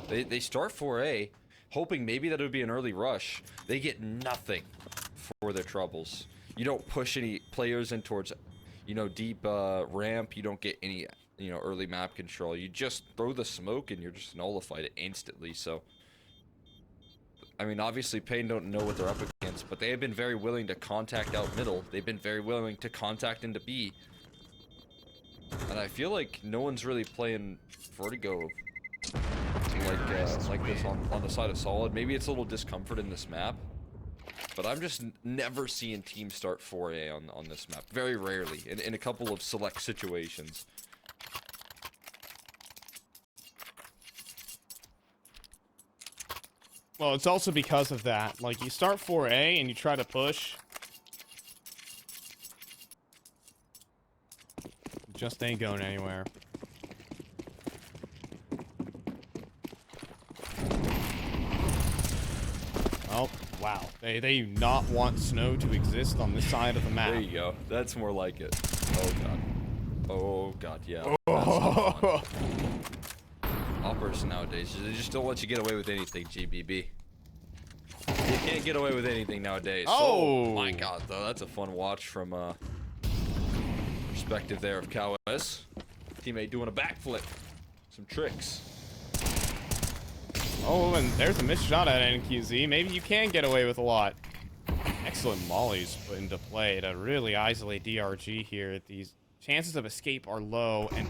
They start 4A, hoping maybe that it would be an early rush. They get nothing for their troubles. You don't push any players in towards, you know, deep ramp. You don't get any, you know, early map control. You just throw the smoke and you're just nullified it instantly. So, I mean, obviously paiN don't know what they're up against, but they have been very willing to contact out middle. They've been very willing to contact into B. And I feel like no one's really playing Vertigo like this on the side of Solid. Maybe it's a little discomfort in this map, but I'm just never seeing teams start 4A on this map. Very rarely, in a couple of select situations. Well, it's also because of that. Like, you start 4A and you try to push. It just ain't going anywhere. Oh, wow. They do not want Snow to exist on this side of the map. There you go. That's more like it. Oh god. Oh god, yeah. Oh. Oppers nowadays, they just don't let you get away with anything, GBB. You can't get away with anything nowadays. Oh my god, though, that's a fun watch from perspective there of Katowice. Teammate doing a backflip. Some tricks. Oh, and there's a missed shot at NQZ. Maybe you can get away with a lot. Excellent mollies put into play to really isolate DRG here. These chances of escape are low, and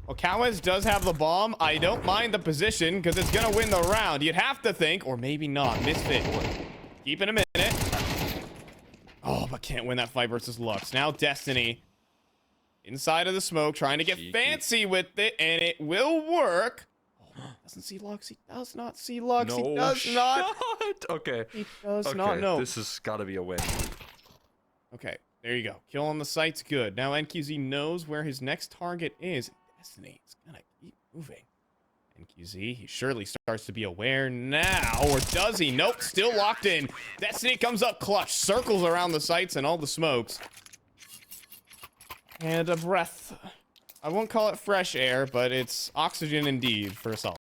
well, Katowice does have the bomb. I don't mind the position because it's gonna win the round. You'd have to think, or maybe not. Misfit. Keep it a minute. Oh, but can't win that fight versus Lux. Now Destiny inside of the smoke, trying to get fancy with it, and it will work. Doesn't see Lux. He does not see Lux. No He does not. Okay. He does Okay, not know. this has got to be a win. Okay, there you go. Kill on the site's good. Now NQZ knows where his next target is. Destiny is gonna keep moving. NQZ, he surely starts to be aware now, or does he? Nope, still locked in. Destiny comes up clutch, circles around the sites and all the smokes. And a breath. I won't call it fresh air, but it's oxygen indeed for Solid.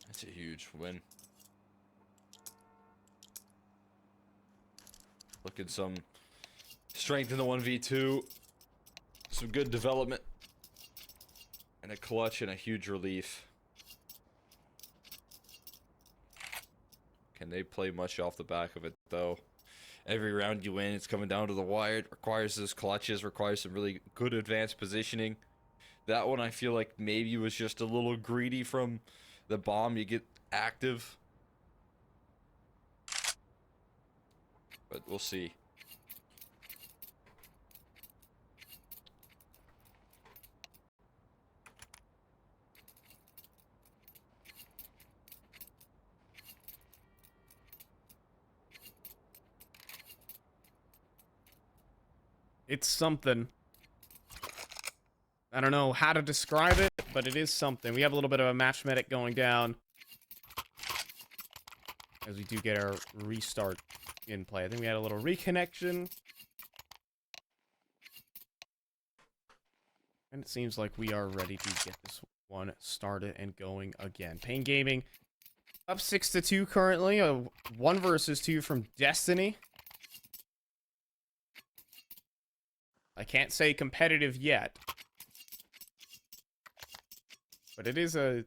That's a huge win. Look at some strength in the 1v2. Some good development. And a clutch and a huge relief. Can they play much off the back of it, though? Every round you win, it's coming down to the wire. It requires those clutches, requires some really good advanced positioning. That one I feel like maybe was just a little greedy from the bomb. You get active. But we'll see. It's something. I don't know how to describe it, but it is something. We have a little bit of a match medic going down as we do get our restart in play. I think we had a little reconnection. And it seems like we are ready to get this one started and going again. paiN Gaming up 6-2 currently. A 1 versus 2 from Destiny. I can't say competitive yet. But it is a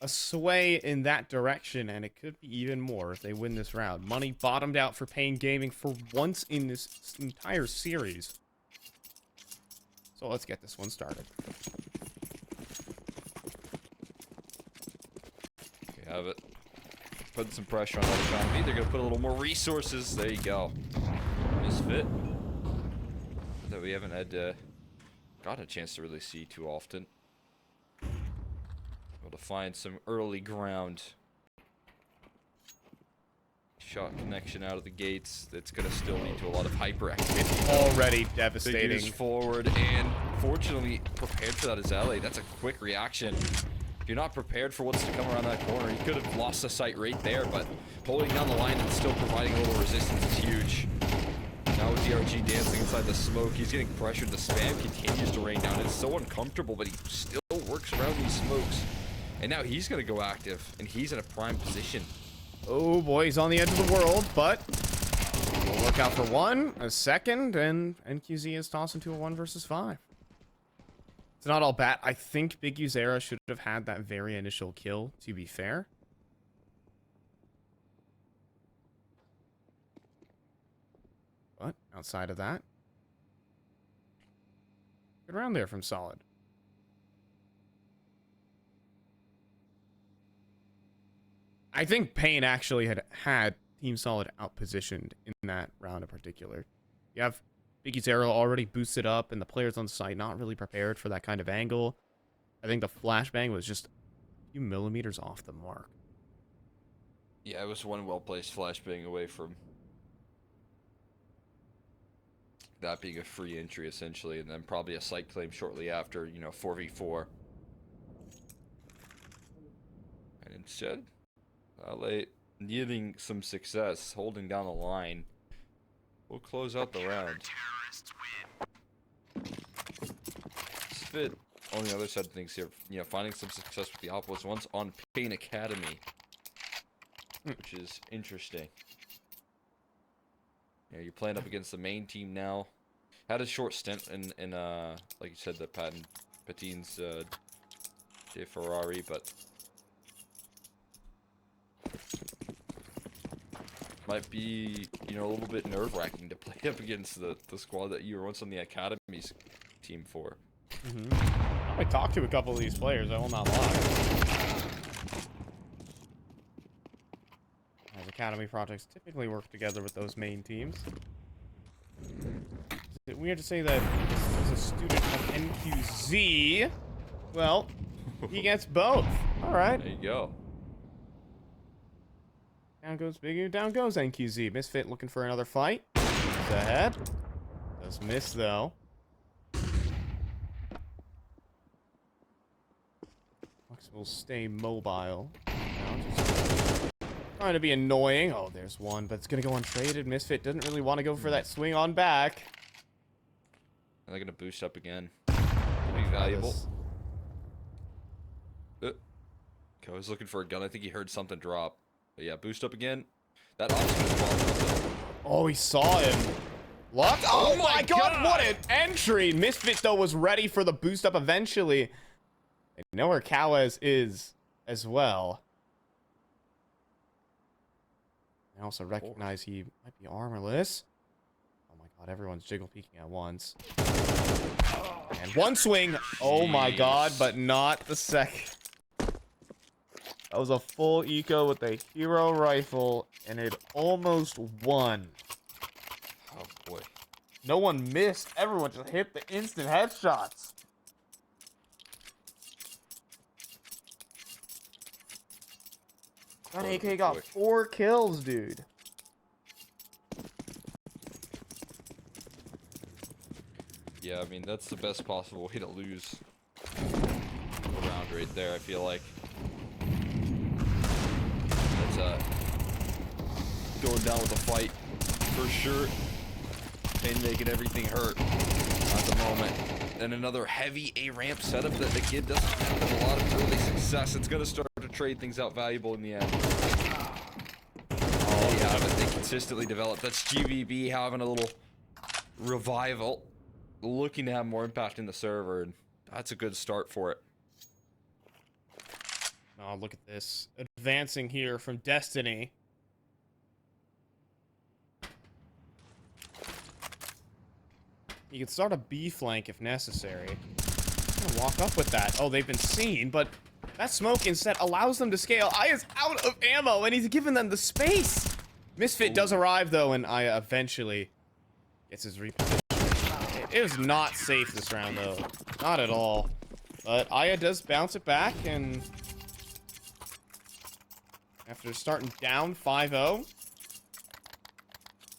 sway in that direction, and it could be even more if they win this round. Money bottomed out for paiN Gaming for once in this entire series. So let's get this one started. We have it. Putting some pressure on that economy. They're going to put a little more resources. There you go. Misfit. That we haven't had gotten a chance to really see too often. Able to find some early ground. Shot connection out of the gates. That's going to still lead to a lot of hyperactivity. Already Figures devastating. forward, and fortunately prepared for that is LA. That's a quick reaction. If you're not prepared for what's to come around that corner, you could have lost the sight right there, but holding down the line and still providing a little resistance is huge. Now with DRG dancing inside the smoke, he's getting pressured. The spam continues to rain down. It's so uncomfortable, but he still works around these smokes. And now he's going to go active, and he's in a prime position. Oh boy, he's on the edge of the world, but will work out for one, a second, and NQZ is tossed into a 1 versus 5. It's not all bad. I think Big Uzera should have had that very initial kill, to be fair. But outside of that, good round there from Solid. I think paiN actually had Team Solid outpositioned in that round in particular. You have Biggie Zero already boosted up, and the players on site not really prepared for that kind of angle. I think the flashbang was just a few millimeters off the mark. Yeah, it was one well-placed flashbang away from that being a free entry, essentially, and then probably a site claim shortly after, you know, 4v4. And instead, LA needing some success, holding down the line. We'll close out the round. Terrorists win. Spit on the other side of things here, you know, finding some success with the Opposite once on paiN Academy, which is interesting. Yeah, you're playing up against the main team now. Had a short stint in like you said, the paiN's De Ferrari, but might be, you know, a little bit nerve-wracking to play up against the squad that you were once on the Academy's team for. I talked to a couple of these players, I will not lie. As Academy projects typically work together with those main teams. Is it weird to say that this is a student of NQZ? Well, he gets both. Alright. There you go. Down goes Big U, down goes NQZ. Misfit looking for another fight. He's ahead. Does miss, though. Lux will stay mobile. Now just trying to be annoying. Oh, there's one, but it's going to go untraded. Misfit doesn't really want to go for that swing on back. And they're going to boost up again. Could be valuable. I was looking for a gun. I think he heard something drop. But yeah, boost up again. That option. Oh, he saw him. Lux. Oh my god, what an entry! Misfit, though, was ready for the boost up eventually. And know where Katowice is as well. I also recognize he might be armorless. Oh my god, everyone's jiggle peeking at once. And one swing. Oh my god, but not the second. That was a full eco with a hero rifle, and it almost won. Oh boy. No one missed. Everyone just hit the instant headshots. That AK got 4 kills, dude. Yeah, I mean, that's the best possible way to lose a round right there, I feel like. That's going down with a fight for sure. And making everything hurt at the moment. And another heavy A-ramp setup that the kid doesn't have a lot of early success. It's going to start to trade things out valuable in the end. Oh, yeah, but they consistently develop. That's GVB having a little revival. Looking to have more impact in the server. And that's a good start for it. Oh, look at this. Advancing here from Destiny. You can start a B flank if necessary. I'm gonna walk up with that. Oh, they've been seen, but that smoke instead allows them to scale. Aya's out of ammo, and he's giving them the space. Misfit does arrive, though, and Aya eventually gets his reposition. It was not safe this round, though. Not at all. But Aya does bounce it back, and after starting down 5-0,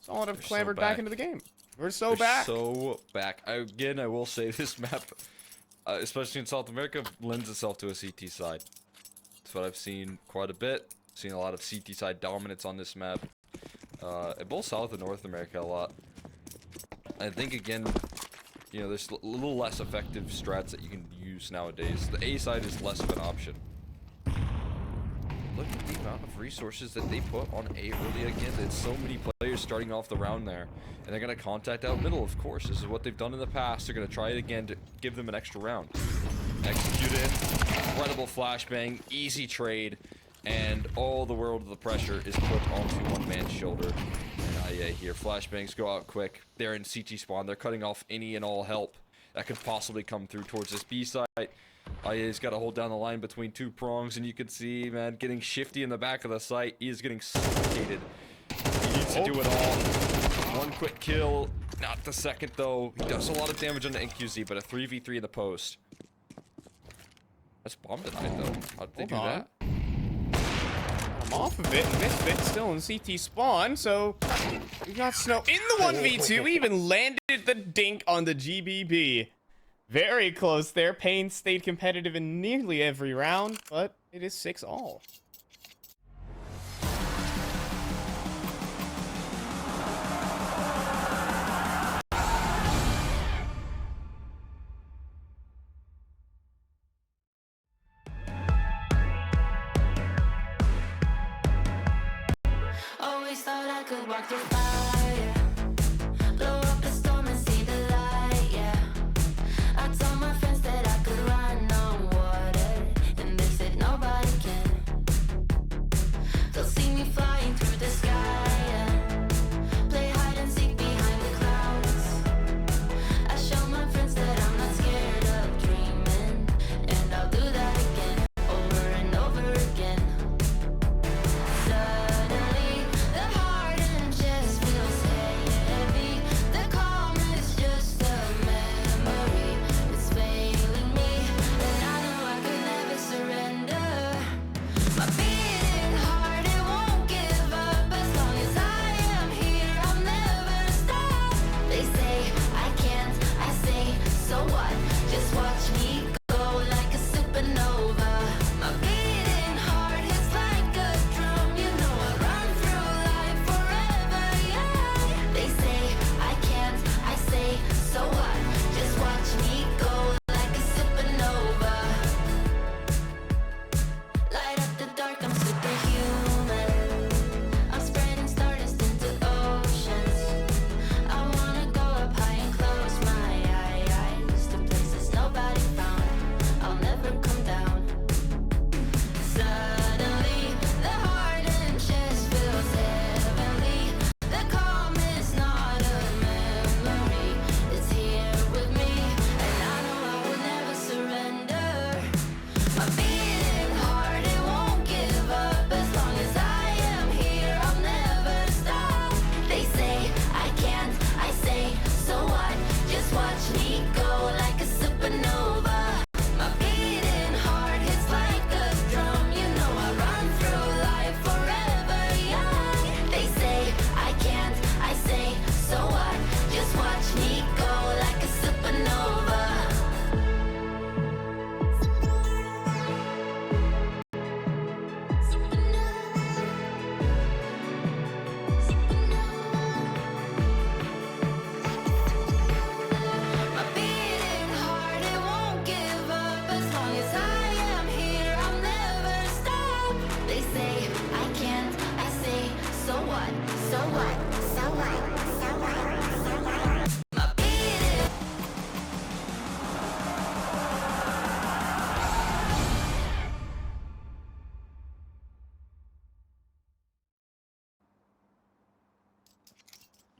Solid have clambered back into the game. We're so back. So back. Again, I will say this map, especially in South America, lends itself to a CT side. That's what I've seen quite a bit. Seen a lot of CT side dominance on this map. In both South and North America a lot. I think, again, you know, there's a little less effective strats that you can use nowadays. The A side is less of an option. Look at the amount of resources that they put on A early again. It's so many players starting off the round there. And they're going to contact out middle, of course. This is what they've done in the past. They're going to try it again to give them an extra round. Execute it. Incredible flashbang. Easy trade. And all the world of the pressure is put onto one man's shoulder. Yeah, here. Flashbangs go out quick. They're in CT spawn. They're cutting off any and all help that could possibly come through towards this B side. Aya's got to hold down the line between two prongs, and you can see, man, getting shifty in the back of the site. He is getting suffocated. He needs to do it all. One quick kill. Not the second, though. He does a lot of damage on the NQZ, but a 3v3 in the post. That's bomb denied, though. How did they do that? I'm off of it. Misfit still in CT spawn, so we got Snow in the 1v2. We even landed the dink on the GBB. Very close there. paiN stayed competitive in nearly every round, but it is 6-all. Always thought I could walk through fire, blow up a storm and see the light, yeah. I told my friends that I could run on water, and they said nobody can. They'll see me flying through the sky, yeah. Play hide and seek behind the clouds. I show my friends that I'm not scared of dreaming, and I'll do that again, over and over again. Suddenly the heart and chest feel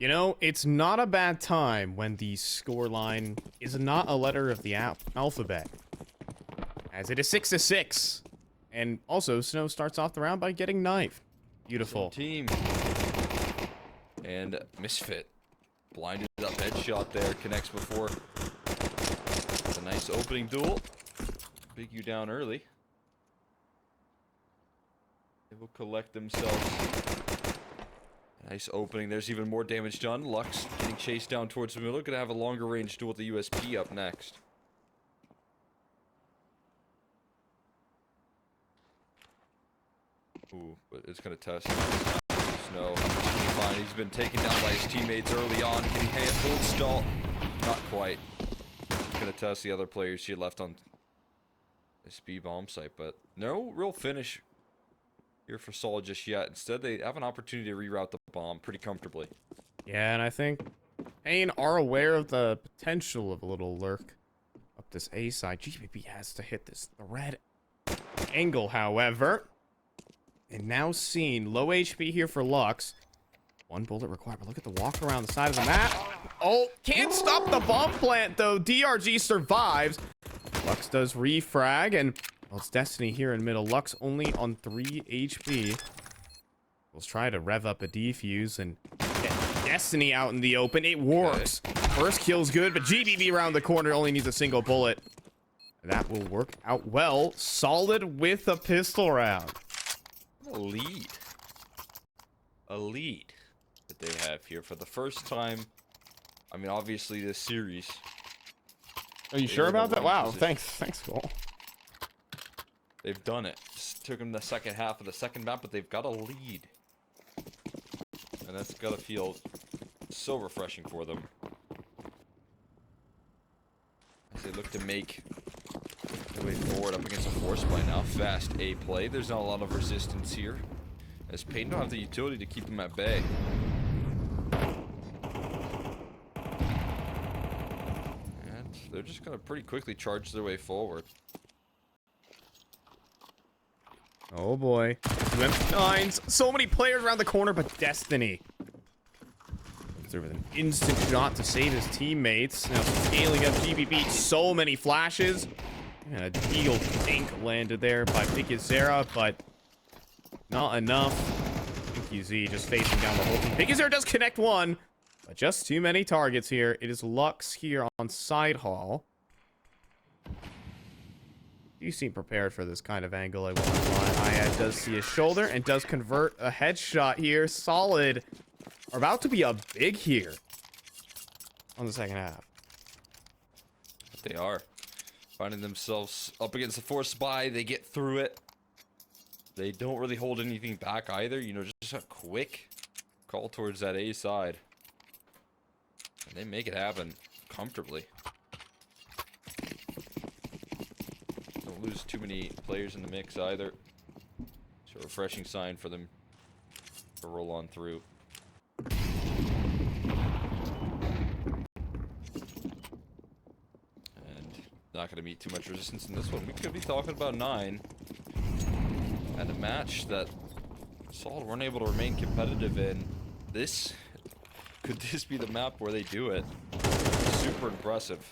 You know, it's not a bad time when the scoreline is not a letter of the alphabet, as it is 6-6. And also, Snow starts off the round by getting knifed. Beautiful. Team. And Misfit. Blinded up headshot there. Connects before. It's a nice opening duel. Big U down early. They will collect themselves. Nice opening. There's even more damage done. Lux getting chased down towards the middle. Gonna have a longer range duel with the USP up next. Ooh, but it's gonna test Snow. Fine. He's been taken down by his teammates early on. Can he hold stall? Not quite. He's gonna test the other players she left on this B bomb site, but no real finish here for Solid just yet. Instead, they have an opportunity to reroute the bomb pretty comfortably. Yeah, and I think paiN are aware of the potential of a little lurk up this A side. GBB has to hit this the red angle, however. And now seen. Low HP here for Lux. One bullet required, but look at the walk around the side of the map. Oh, can't stop the bomb plant, though. DRG survives. Lux does refrag, and well, it's Destiny here in middle. Lux only on 3 HP. Let's try to rev up a defuse and get Destiny out in the open. It works. First kill's good, but GBB around the corner only needs a single bullet. That will work out well. Solid with a pistol round. A lead. A lead that they have here for the first time. I mean, obviously this series. Are you sure about that? Wow, thanks, Cole. They've done it. Just took them the second half of the second map, but they've got a lead. And that's gotta feel so refreshing for them. As they look to make their way forward up against a force by now. Fast A play. There's not a lot of resistance here, as paiN don't have the utility to keep them at bay. And they're just gonna pretty quickly charge their way forward. Oh boy. 9s. So many players around the corner, but Destiny through with an instant shot to save his teammates. Now scaling up GBB. So many flashes. And a Deagle Pink landed there by Pikizera, but not enough. PQZ just facing down the whole team. Pikizera does connect one, but just too many targets here. It is Lux here on side hall. You seem prepared for this kind of angle, I won't lie. Ayad does see his shoulder and does convert a headshot here. Solid are about to be up big here on the second half. They are. Finding themselves up against the force spy. They get through it. They don't really hold anything back either. You know, just a quick call towards that A side. And they make it happen comfortably. Don't lose too many players in the mix either. It's a refreshing sign for them to roll on through. Not going to meet too much resistance in this one. We could be talking about 9 and a match that Solid weren't able to remain competitive in. Could this be the map where they do it? Super impressive.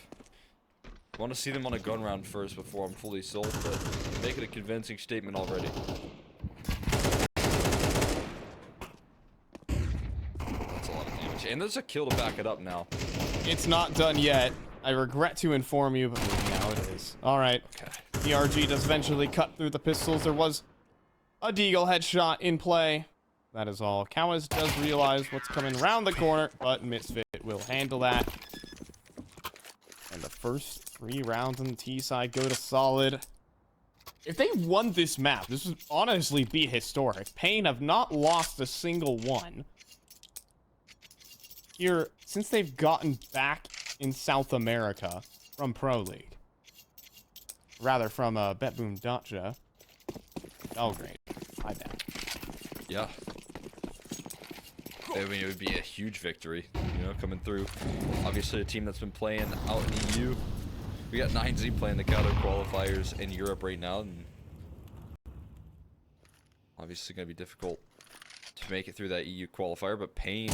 Want to see them on a gun round first before I'm fully sold, but make it a convincing statement already. That's a lot of damage. And there's a kill to back it up now. It's not done yet. I regret to inform you, but now it is. Alright. Okay. DRG does eventually cut through the pistols. There was a Deagle headshot in play. That is all. Katowice does realize what's coming around the corner, but Misfit will handle that. And the first 3 rounds on the T side go to Solid. If they won this map, this would honestly be historic. paiN have not lost a single one here since they've gotten back in South America from Pro League. Rather, from Betboom Dacha. Belgrade. My bad. Yeah. I mean, it would be a huge victory, you know, coming through. Obviously, a team that's been playing out in EU. We got 9Z playing the Kato qualifiers in Europe right now, and obviously going to be difficult to make it through that EU qualifier, but paiN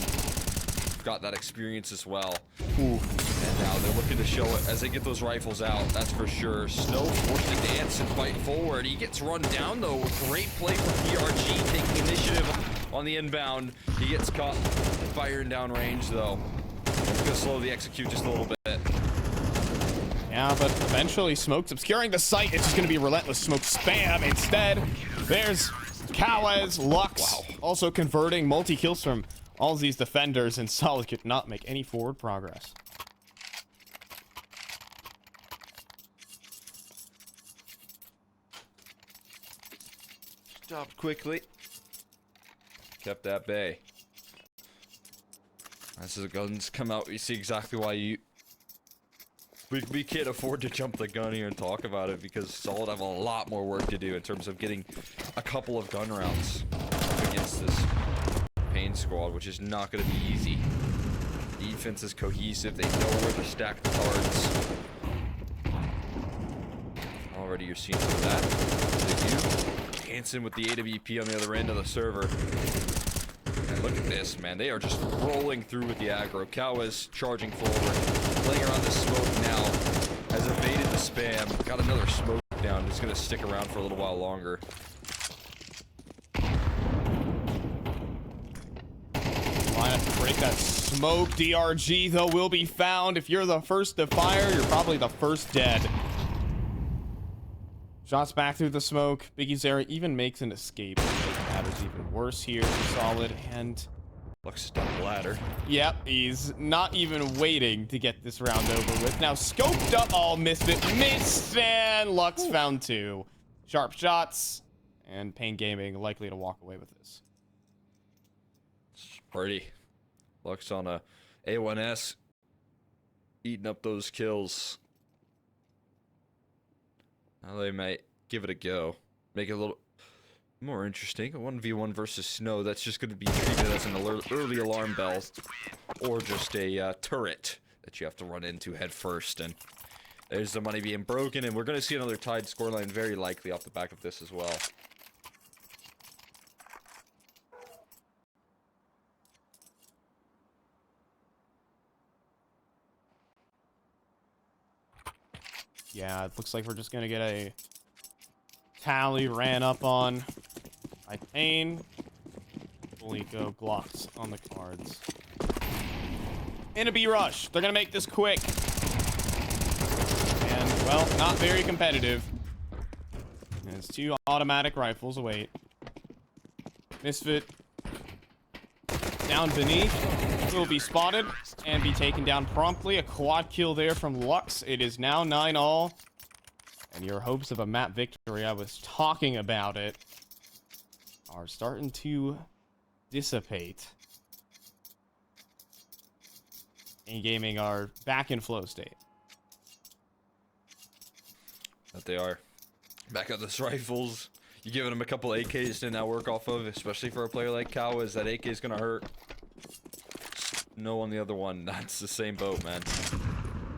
got that experience as well. Ooh. And now they're looking to show it as they get those rifles out, that's for sure. Snow forced to dance and fight forward. He gets run down though. Great play from PRG, taking initiative on the inbound. He gets caught firing down range though. It's gonna slow the execute just a little bit. Yeah, but eventually Smoke's obscuring the sight. It's just going to be relentless smoke spam. Instead, there's Katowice, Lux, Wow. also converting multi-kills from all of these defenders, and Solid could not make any forward progress. Stopped quickly. Kept that bay. As the guns come out, you see exactly why we can't afford to jump the gun here and talk about it, because Solid have a lot more work to do in terms of getting a couple of gun rounds against this paiN squad, which is not going to be easy. Defense is cohesive. They know where to stack the cards. Already you're seeing some of that. They do. Hansen with the AWP on the other end of the server. And look at this, man. They are just rolling through with the aggro. Katowice charging forward. Playing around the smoke now. Has evaded the spam. Got another smoke down. It's going to stick around for a little while longer. Line up to break that smoke. DRG, though, will be found. If you're the first to fire, you're probably the first dead. Shots back through the smoke. Biggie Zera even makes an escape. Matters even worse here for Solid. And Lux down the ladder. yep, he's not even waiting to get this round over with. Now scoped up. Oh, missed it. Missed, and Lux found two. Sharp shots. And paiN Gaming likely to walk away with this. Pretty. Lux on a A1S. Eating up those kills. Now they might give it a go. Make it a little more interesting. A 1v1 versus Snow. That's just going to be treated as an early alarm bell. Or just a turret that you have to run into head first. And there's the money being broken. And we're going to see another tied scoreline very likely off the back of this as well. Yeah, it looks like we're just gonna get a tally ran up on by paiN. Fully go Glocks on the cards. In a B rush. They're gonna make this quick. And, well, not very competitive. And it's two automatic rifles await. Misfit down beneath. Will be spotted and be taken down promptly. A quad kill there from Lux. It is now 9-all. And your hopes of a map victory, I was talking about it, are starting to dissipate. paiN Gaming are back in flow state. That they are. Back up those rifles. You're giving them a couple AKs to now work off of, especially for a player like Katowice. That AK is going to hurt. No on the other one. That's the same boat, man.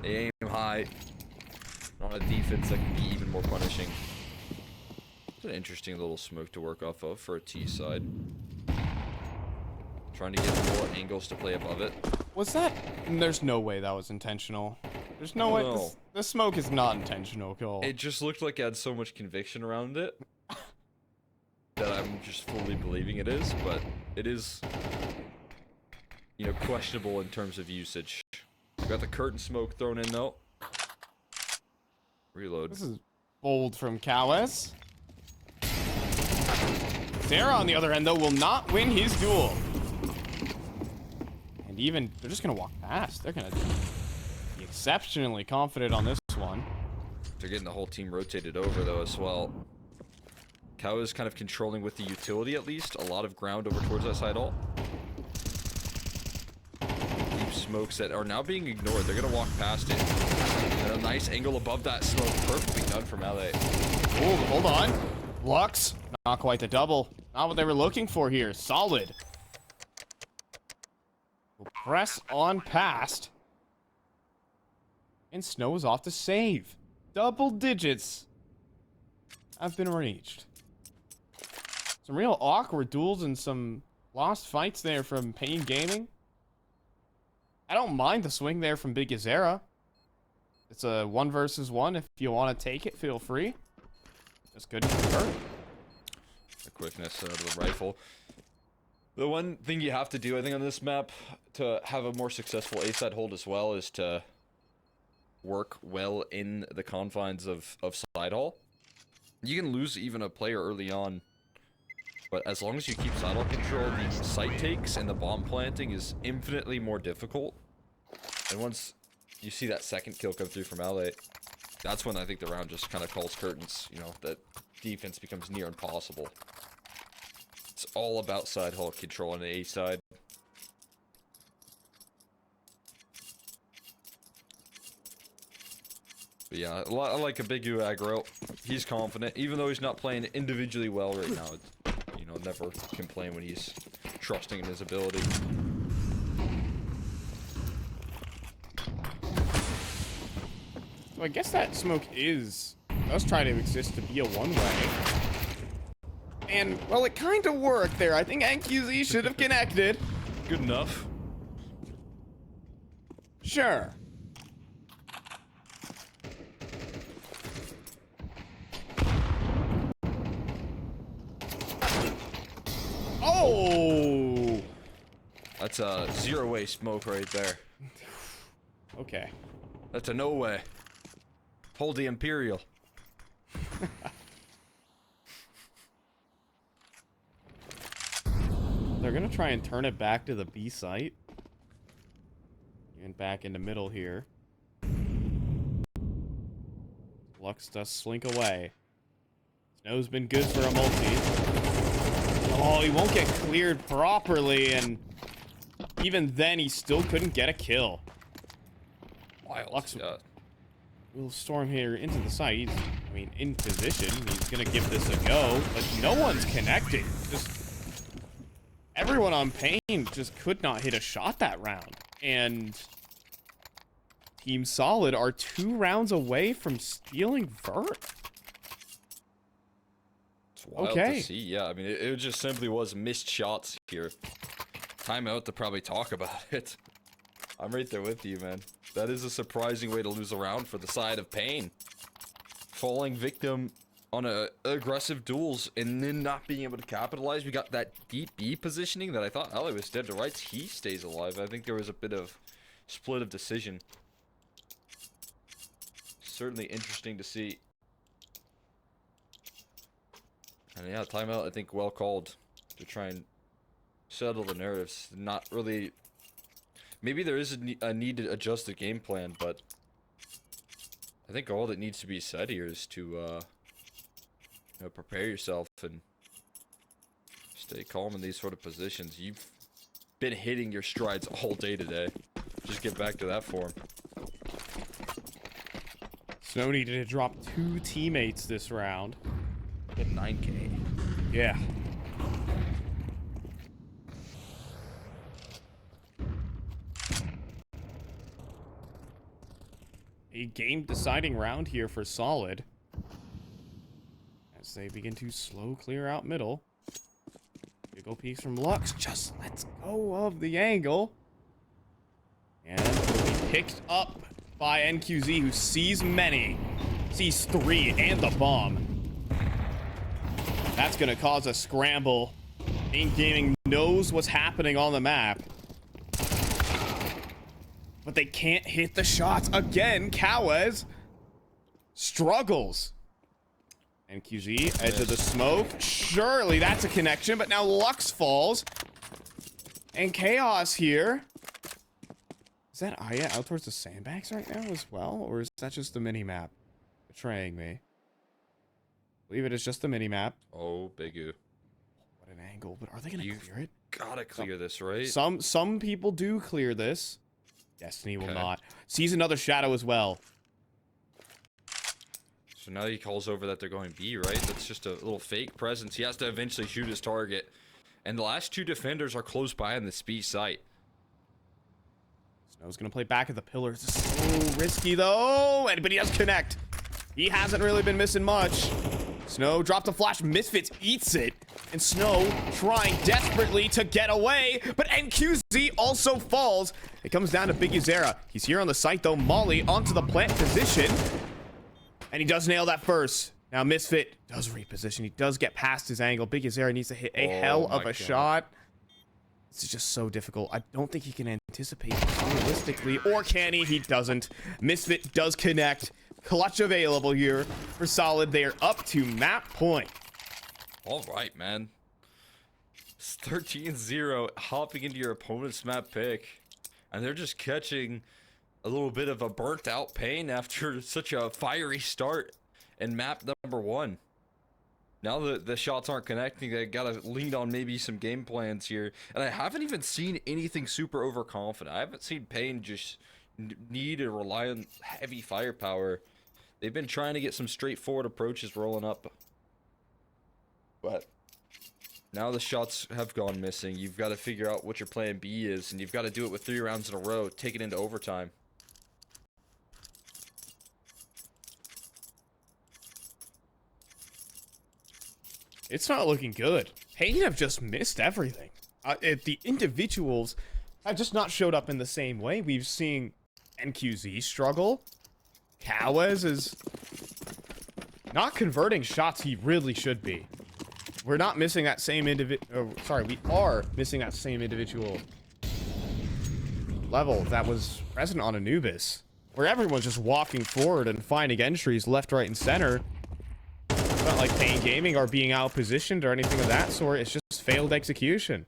They aim high. On a defense that can be even more punishing. It's an interesting little smoke to work off of for a T side. Trying to get more angles to play above it. Was that? There's no way that was intentional. There's no way. No. This smoke is not intentional, Cole. It just looked like it had so much conviction around it that I'm just fully believing it is, but it is, you know, questionable in terms of usage. Got the curtain smoke thrown in though. Reload. This is bold from Katowice. Sarah, on the other end, though, will not win his duel. And even, they're just going to walk past. They're going to be exceptionally confident on this one. They're getting the whole team rotated over, though, as well. Cow is kind of controlling with the utility, at least. A lot of ground over towards that side ult. Deep smokes that are now being ignored. They're going to walk past it. And a nice angle above that smoke. Perfectly done from LA. Oh, hold on. Lux, not quite the double. Not what they were looking for here. Solid. Will press on past. And Snow is off to save. Double digits have been reached. Some real awkward duels and some lost fights there from paiN Gaming. I don't mind the swing there from Big Azera. It's a 1 versus 1. If you want to take it, feel free. Just good convert. The quickness of the rifle. The one thing you have to do, I think, on this map to have a more successful A-side hold as well is to work well in the confines of side hall. You can lose even a player early on, but as long as you keep side hall control, the site takes and the bomb planting is infinitely more difficult. And once you see that second kill come through from LA, that's when I think the round just kind of calls curtains. You know, that defense becomes near impossible. It's all about side hall control on the A side. But yeah, I like a big U aggro. He's confident, even though he's not playing individually well right now. You know, never complain when he's trusting in his ability. So I guess that smoke does try to exist to be a one-way. And, well, it kind of worked there. I think NQZ should have connected. Good enough. Sure. Oh! That's a zero-way smoke right there. Okay. That's a no way. Hold the Imperial. They're gonna try and turn it back to the B site. And back in the middle here. Lux does slink away. Snow's been good for a multi. Oh, he won't get cleared properly, and even then he still couldn't get a kill. Wild. Lux Yeah. will storm here into the site. I mean, in position. He's gonna give this a go, but no one's connecting. Just everyone on paiN just could not hit a shot that round. And Team Solid are 2 rounds away from stealing Vert. It's wild to see. Yeah, I mean, it just simply was missed shots here. Timeout to probably talk about it. I'm right there with you, man. That is a surprising way to lose a round for the side of paiN. Falling victim on aggressive duels and then not being able to capitalize. We got that deep B positioning that I thought Ali was dead to rights. He stays alive. I think there was a bit of split of decision. Certainly interesting to see. And yeah, timeout, I think, well called to try and settle the narratives. Not really. Maybe there is a need to adjust the game plan, but I think all that needs to be said here is to you know, prepare yourself and stay calm in these sort of positions. You've been hitting your strides all day today. Just get back to that form. Snow needed to drop 2 teammates this round. Get 9K. Yeah. A game-deciding round here for Solid. As they begin to slow clear out middle. Wiggle piece from Lux. Just lets go of the angle. And it'll be picked up by NQZ, who sees many. Sees 3 and the bomb. That's going to cause a scramble. paiN Gaming knows what's happening on the map. But they can't hit the shots. Again, Katowice struggles. NQZ, edge of the smoke. Surely that's a connection, but now Lux falls. And Chaos here. Is that Aya out towards the sandbags right now as well? Or is that just the mini-map betraying me? I believe it is just the mini-map. Oh, Bigu. What an angle, but are they going to clear it? Gotta clear this, right? Some people do clear this. Destiny will not. Sees another shadow as well. So now he calls over that they're going B, right? That's just a little fake presence. He has to eventually shoot his target. And the last 2 defenders are close by on this B site. Snow's going to play back at the pillars. So risky, though. But he does connect. He hasn't really been missing much. Snow dropped a flash. Misfits eats it. And Snow trying desperately to get away, but NQZ also falls. It comes down to Biggie Zera. He's here on the site though. Molly onto the plant position. And he does nail that first. Now Misfit does reposition. He does get past his angle. Biggie Zera needs to hit a hell of a shot. This is just so difficult. I don't think he can anticipate this realistically. Or can he? He doesn't. Misfit does connect. Clutch available here for Solid. They are up to map point. All right, man. It's 13-0, hopping into your opponent's map pick. And they're just catching a little bit of a burnt out paiN after such a fiery start in map number 1. Now the shots aren't connecting, they gotta lean on maybe some game plans here. And I haven't even seen anything super overconfident. I haven't seen paiN just need and rely on heavy firepower. They've been trying to get some straightforward approaches rolling up. But now the shots have gone missing. You've got to figure out what your plan B is, and you've got to do it with 3 rounds in a row, take it into overtime. It's not looking good. paiN have just missed everything. The individuals have just not showed up in the same way. We've seen NQZ struggle. Katowice is not converting shots he really should be. We're not missing that same we are missing that same individual level that was present on Anubis, where everyone's just walking forward and finding entries left, right, and center. It's not like paiN Gaming are being out-positioned or anything of that sort. It's just failed execution.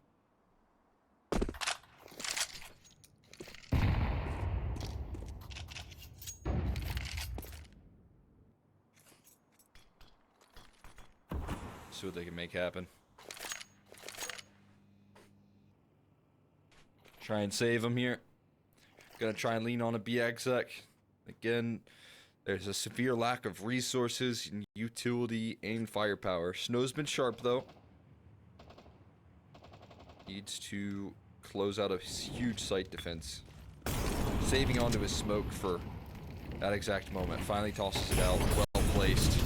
See what they can make happen. Try and save them here. Gonna try and lean on a BXX. Again, there's a severe lack of resources, utility, and firepower. Snow's been sharp though. Needs to close out a huge site defense. Saving onto his smoke for that exact moment. Finally tosses it out. Well placed.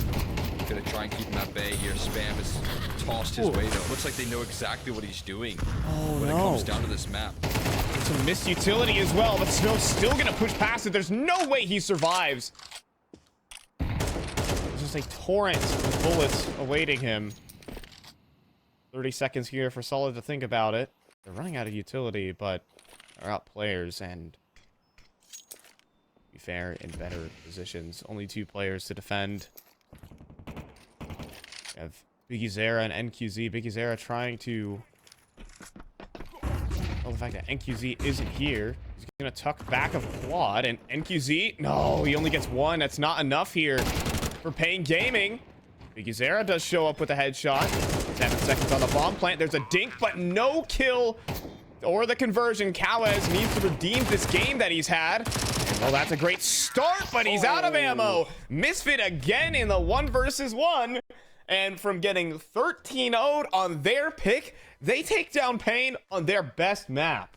Gonna try and keep him at bay here. Spam is tossed his way though. Looks like they know exactly what he's doing when it comes down to this map. Some missed utility as well, but Snow's still gonna push past it. There's no way he survives. There's just a torrent of bullets awaiting him. 30 seconds here for Solid to think about it. They're running out of utility, but they're out players and, to be fair, in better positions. Only 2 players to defend. We have Biggie Zera and NQZ. Biggie Zera trying to... Well, the fact that NQZ isn't here. He's going to tuck back of quad, and NQZ... No, he only gets 1. That's not enough here for paiN Gaming. Biggie Zera does show up with a headshot. 7 seconds on the bomb plant. There's a dink, but no kill or the conversion. Katowice needs to redeem this game that he's had. Well, that's a great start, but he's out of ammo. Misfit again in the 1 versus 1. And from getting 13-0'd on their pick, they take down paiN on their best map.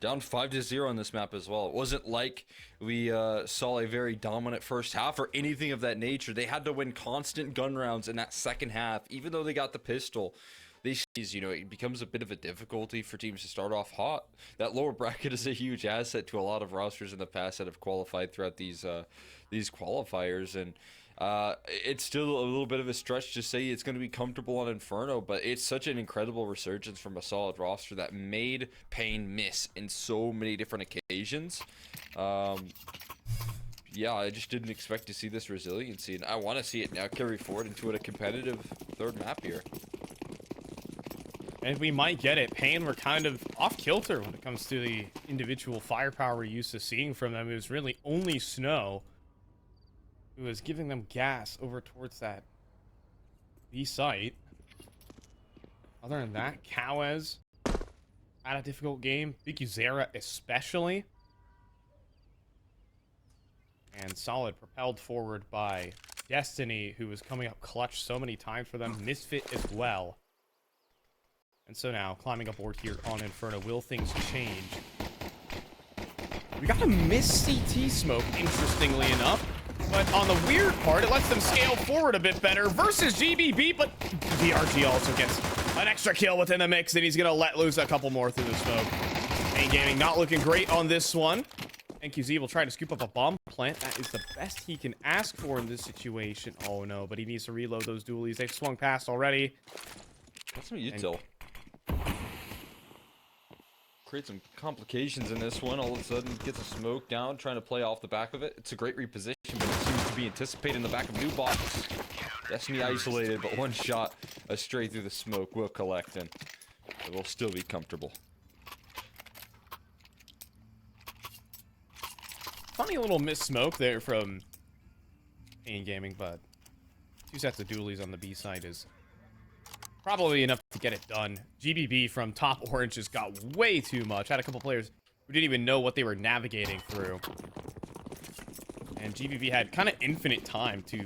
Down 5-0 on this map as well. It wasn't like we saw a very dominant first half or anything of that nature. They had to win constant gun rounds in that second half, even though they got the pistol. It becomes a bit of a difficulty for teams to start off hot. That lower bracket is a huge asset to a lot of rosters in the past that have qualified throughout these qualifiers, and it's still a little bit of a stretch to say it's going to be comfortable on Inferno, but it's such an incredible resurgence from a Solid roster that made paiN miss in so many different occasions. Yeah, I just didn't expect to see this resiliency, and I want to see it now carry forward into a competitive 3rd map here. And we might get it. paiN were kind of off kilter when it comes to the individual firepower we're used to seeing from them. It was really only Snow who was giving them gas over towards that B site. Other than that, Katowice had a difficult game. Biggie Zera especially. And Solid propelled forward by Destiny, who was coming up clutch so many times for them. Misfit as well. And so now, climbing aboard here on Inferno, will things change? We got a miss CT smoke, interestingly enough. But on the weird part, it lets them scale forward a bit better versus GBB, but VRG also gets An extra kill within the mix, and he's gonna let loose a couple more through the smoke. paiN Gaming not looking great on this one. NQZ will try to scoop up a bomb plant. That is the best he can ask for in this situation. Oh no, but he needs to reload those dualies. They've swung past already. That's some util. Create some complications in this one. All of a sudden, gets a smoke down, trying to play off the back of it. It's a great reposition, but it seems to be anticipated in the back of new box. Destiny isolated, but one shot straight through the smoke will collect, and it will still be comfortable. Funny little missed smoke there from paiN Gaming, but 2 sets of dualies on the B side is probably enough to get it done. GBB from top orange just got way too much. Had a couple players who didn't even know what they were navigating through. And GBB had kind of infinite time to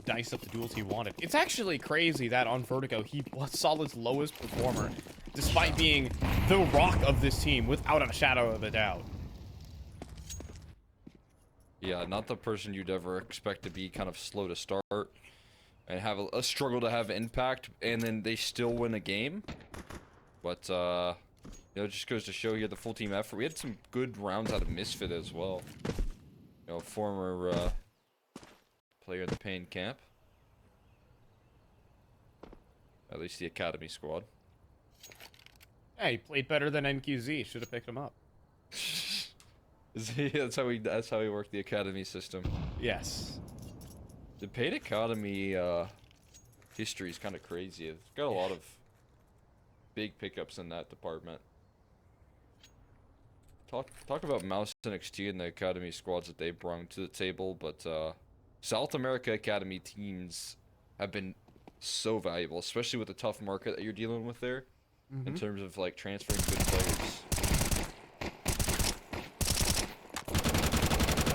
dice up the duels he wanted. It's actually crazy that on Vertigo, he was Solid's lowest performer, despite being the rock of this team without a shadow of a doubt. Yeah, not the person you'd ever expect to be kind of slow to start and have a struggle to have impact, and then they still win a game. But, you know, it just goes to show here the full team effort. We had some good rounds out of Misfit as well. You know, former player in the paiN camp. At least the Academy squad. Yeah, he played better than NQZ. Should have picked him up. That's how he worked the Academy system. Yes. The paiN Academy history is kind of crazy. It's got a lot of big pickups in that department. Talk about Mouse NXT and the Academy squads that they brought to the table, but South America Academy teams have been so valuable, especially with the tough market that you're dealing with there, in terms of like transferring good players.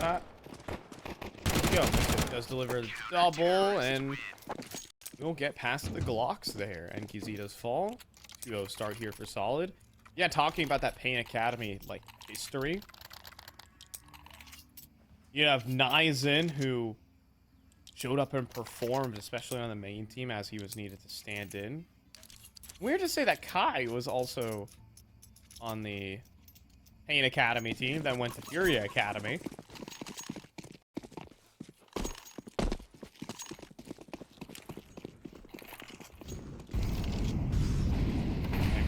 Here we go. It does deliver the double, and we'll get past the Glocks there. NQZ does fall. 2-0 start here for Solid. Yeah, talking about that paiN Academy, like, history. You have Nizen, who showed up and performed, especially on the main team, as he was needed to stand in. Weird to say that Kai was also on the paiN Academy team, then went to Furia Academy.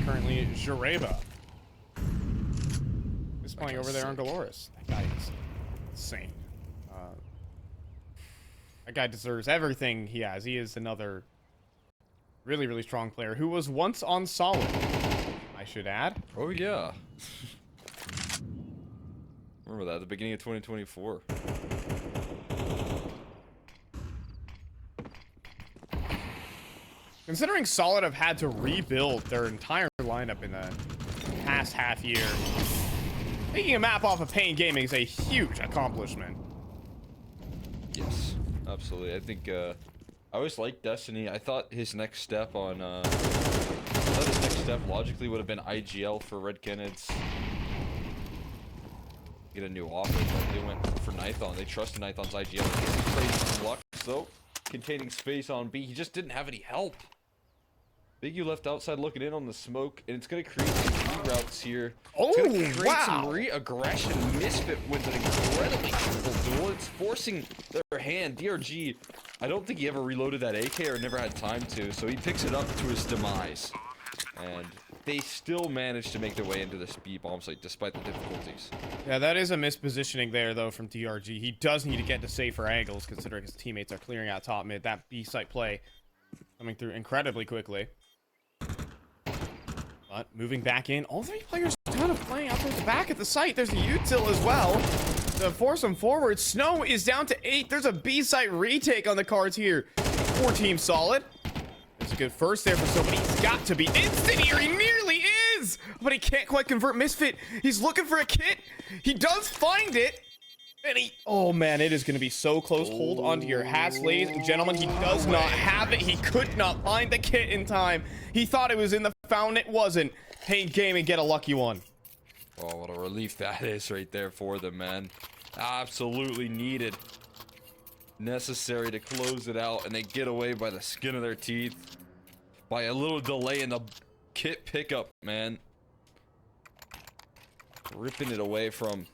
Currently Jareba is playing over there on Dolores. That guy is insane. That guy deserves everything he has. He is another really, really strong player who was once on Solid, I should add. Oh yeah. Remember that at the beginning of 2024. Considering Solid have had to rebuild their entire lineup in the past half year, taking a map off of paiN Gaming is a huge accomplishment. Yes, absolutely. I think I always liked Destiny. I thought his next step on logically would have been IGL for Red Canids. Get a new offer, but they went for Nithon. They trusted Nithon's IGL. Crazy Lux though, containing space on B. He just didn't have any help. Big U left outside looking in on the smoke, and it's going to create some reroutes here. Oh, it's going to create wow. some re-aggression. Misfit wins an incredibly simple duel. It's forcing their hand. DRG, I don't think he ever reloaded that AK or never had time to, so he picks it up to his demise. And they still manage to make their way into this B bomb site despite the difficulties. Yeah, that is a mispositioning there, though, from DRG. He does need to get to safer angles, considering his teammates are clearing out top mid. That B site play coming through incredibly quickly. But moving back in, all three players kind of playing out towards the back at the site. There's a util as well to force them forward. Snow is down to 8. There's a B site retake on the cards here for Team Solid. There's a good first there for somebody. He's got to be instant here. He nearly is, but he can't quite convert. Misfit, he's looking for a kit. He does find it. And oh man, it is going to be so close. Hold on to your hats, ladies and gentlemen. He does not have it. He could not find the kit in time. He thought it was in the fountain. It wasn't. paiN Gaming get a lucky one. Oh, what a relief that is right there for them, man. Absolutely needed. Necessary to close it out, and they get away by the skin of their teeth. by a little delay in the kit pickup, man. Ripping it away from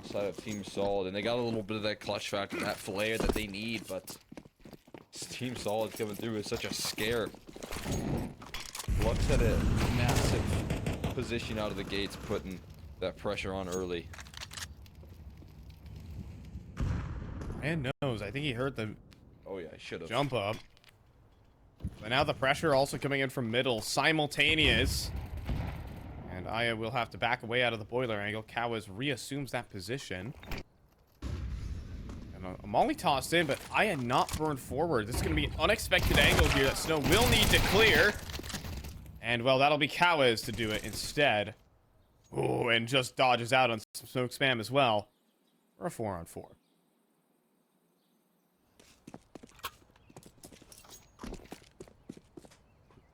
side of Team Solid, and they got a little bit of that clutch factor, that flair that they need, but Team Solid coming through is such a scare. Lux had a massive position out of the gates, putting that pressure on early. Man knows. I think he heard the Oh yeah, I should have. jump up. But now the pressure also coming in from middle, simultaneous. And Aya will have to back away out of the boiler angle. Katowice reassumes that position. And a molly tossed in, but Aya not burned forward. This is going to be an unexpected angle here that Snow will need to clear. And, well, that'll be Katowice to do it instead. Ooh, and just dodges out on some smoke spam as well. For a 4-on-4.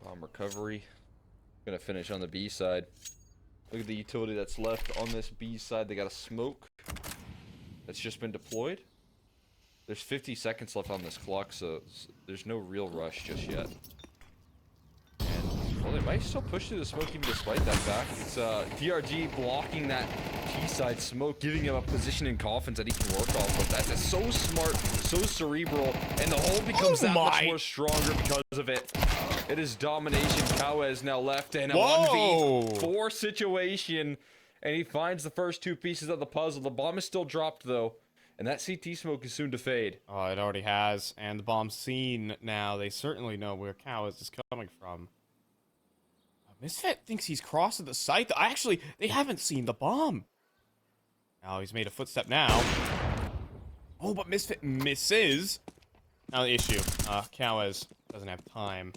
Bomb recovery. Gonna finish on the B side. Look at the utility that's left on this B side. They got a smoke that's just been deployed. There's 50 seconds left on this clock, so there's no real rush just yet. And, well, they might still push through the smoke even despite that fact. It's DRG blocking that T side smoke, giving him a position in coffins that he can work off of. That is so smart, so cerebral, and the hole becomes that much more stronger because of it. It is domination. Katowice now left in a 1v4 situation, and he finds the first two pieces of the puzzle. The bomb is still dropped, though, and that CT smoke is soon to fade. Oh, it already has, and the bomb's seen now. They certainly know where Katowice is coming from. Misfit thinks he's crossed the site. Actually, they haven't seen the bomb. Now he's made a footstep now. Oh, but Misfit misses. Now the issue, Katowice doesn't have time.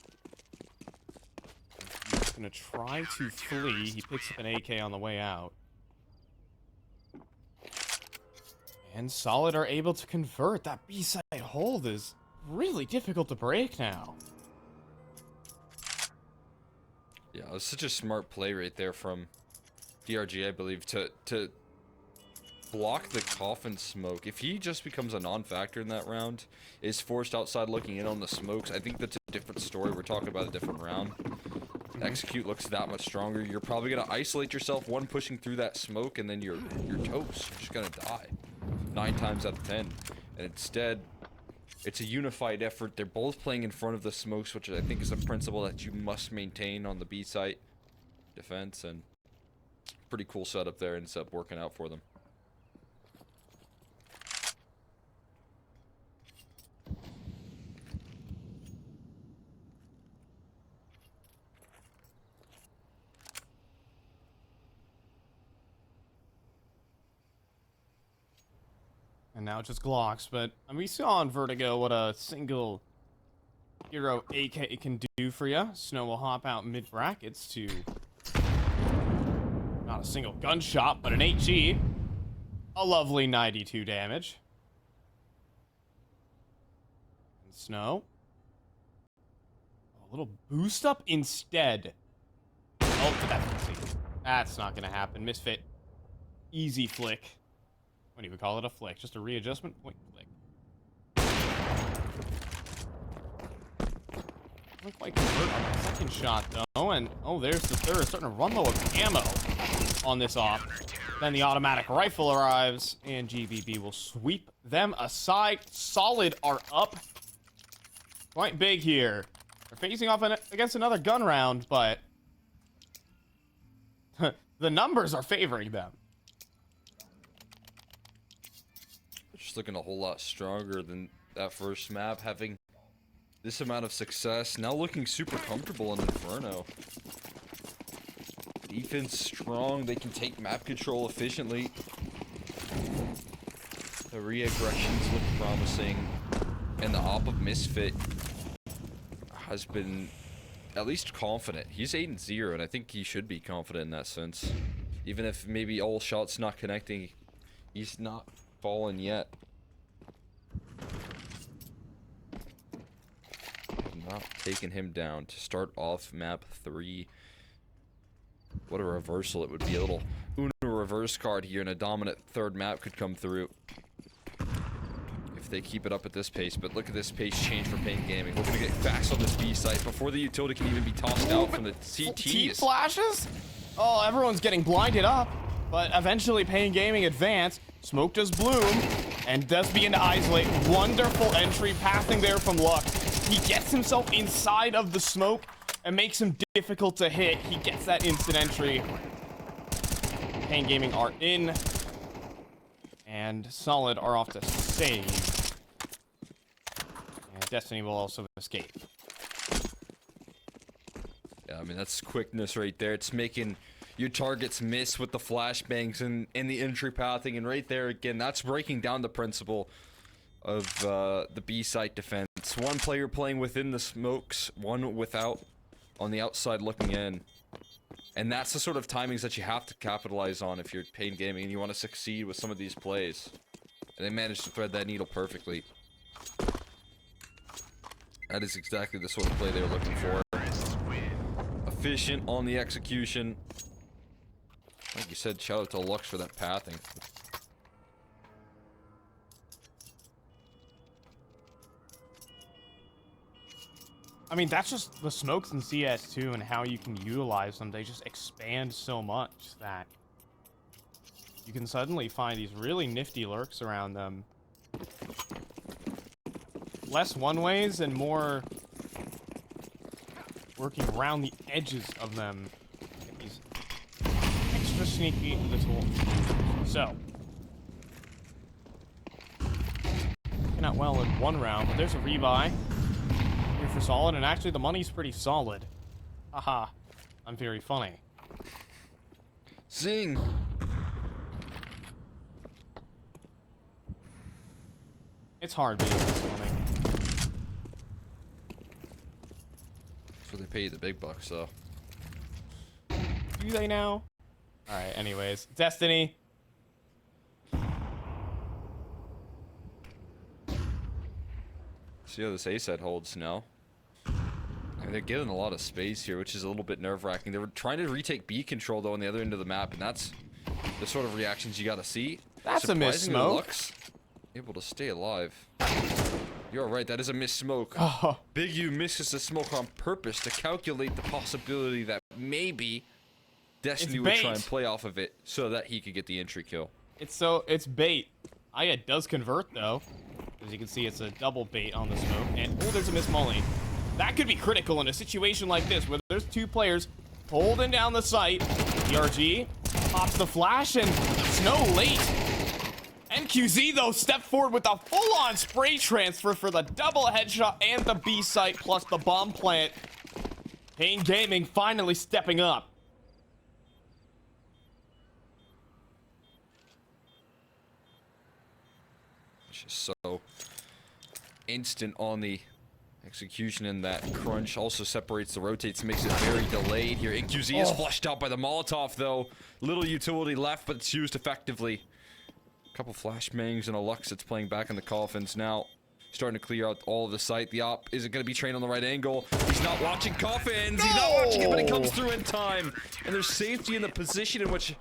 He's gonna try to flee. He picks up an AK on the way out. And Solid are able to convert. That B-side hold is really difficult to break now. Yeah, it was such a smart play right there from DRG, I believe, to block the coffin smoke. If he just becomes a non-factor in that round, is forced outside looking in on the smokes, I think that's a different story. We're talking about a different round. Execute looks that much stronger. You're probably gonna isolate yourself, one pushing through that smoke, and then you're toast. You're just gonna die 9 times out of 10. And instead, it's a unified effort. They're both playing in front of the smokes, which I think is a principle that you must maintain on the B site defense, and pretty cool setup there. Ends up working out for them. And now just Glocks, but we saw on Vertigo what a single hero AK can do for you. Snow will hop out mid brackets to not a single gunshot, but an HE. A lovely 92 damage. And Snow. A little boost up instead. Oh, that's not gonna happen. Misfit. Easy flick. What do you call it? A flick? Just a readjustment point flick. Doesn't quite convert on that second shot though, and oh, there's the third. Starting to run low of ammo on this off. Then the automatic rifle arrives, and GVB will sweep them aside. Solid are up quite big here. They're facing off against another gun round, but the numbers are favoring them. Just looking a whole lot stronger than that first map, having this amount of success. Now looking super comfortable in Inferno. Defense strong, they can take map control efficiently. The re-aggressions look promising, and the op of Misfit has been at least confident. He's 8-0, and I think he should be confident in that sense. Even if maybe all shots not connecting, he's not fallen yet. Not taking him down to start off map 3. What a reversal it would be. A little Uno reverse card here, and a dominant third map could come through. if they keep it up at this pace. But look at this pace change for paiN Gaming. We're gonna get fast on this B site before the utility can even be tossed out from the T CTs. flashes? Oh, everyone's getting blinded up. But eventually paiN Gaming advance. Smoke does bloom. And does begin to isolate. Wonderful entry passing there from Lux. He gets himself inside of the smoke and makes him difficult to hit. He gets that instant entry. paiN Gaming are in. And Solid are off to save. And Destiny will also escape. Yeah, I mean, that's quickness right there. It's making your targets miss with the flashbangs and the entry pathing. And right there, again, that's breaking down the principle of the B site defense. One player playing within the smokes, one without on the outside looking in. And that's the sort of timings that you have to capitalize on if you're paiN Gaming and you want to succeed with some of these plays. And they managed to thread that needle perfectly. That is exactly the sort of play they were looking for. Efficient on the execution. Like you said, shout out to Lux for that pathing. I mean, that's just the smokes in CS2 and how you can utilize them. They just expand so much that you can suddenly find these really nifty lurks around them. Less one-ways and more working around the edges of them. Get these extra sneaky little... So. Working out well in one round, but there's a rebuy. Here for Solid, and actually the money's pretty solid. Haha. I'm very funny. Zing! It's hard being this funny. That's what they pay you the big bucks, though. Do they now? Alright, anyways. Destiny. See how this A set holds now. I mean, they're getting a lot of space here, which is a little bit nerve-wracking. They were trying to retake B control, though, on the other end of the map, and that's the sort of reactions you gotta see. That's a miss smoke. Lux able to stay alive. You're right, that is a miss smoke. Oh. Big U misses the smoke on purpose to calculate the possibility that maybe Destiny would try and play off of it so that he could get the entry kill. It's bait. Aya does convert, though. As you can see, it's a double bait on the smoke. And, oh, there's a miss molly. That could be critical in a situation like this, where there's two players holding down the site. DRG pops the flash, and Snow late. NQZ, though, stepped forward with a full-on spray transfer for the double headshot and the B site, plus the bomb plant. paiN Gaming finally stepping up. It's just so instant on the execution, and that crunch also separates the rotates, makes it very delayed here. NQZ is flushed out by the Molotov, though. Little utility left, but it's used effectively. A couple flashbangs and a Lux that's playing back in the coffins now. Starting to clear out all of the site. The op isn't going to be trained on the right angle. He's not watching coffins. He's not watching it, but it comes through in time. And there's safety in the position in which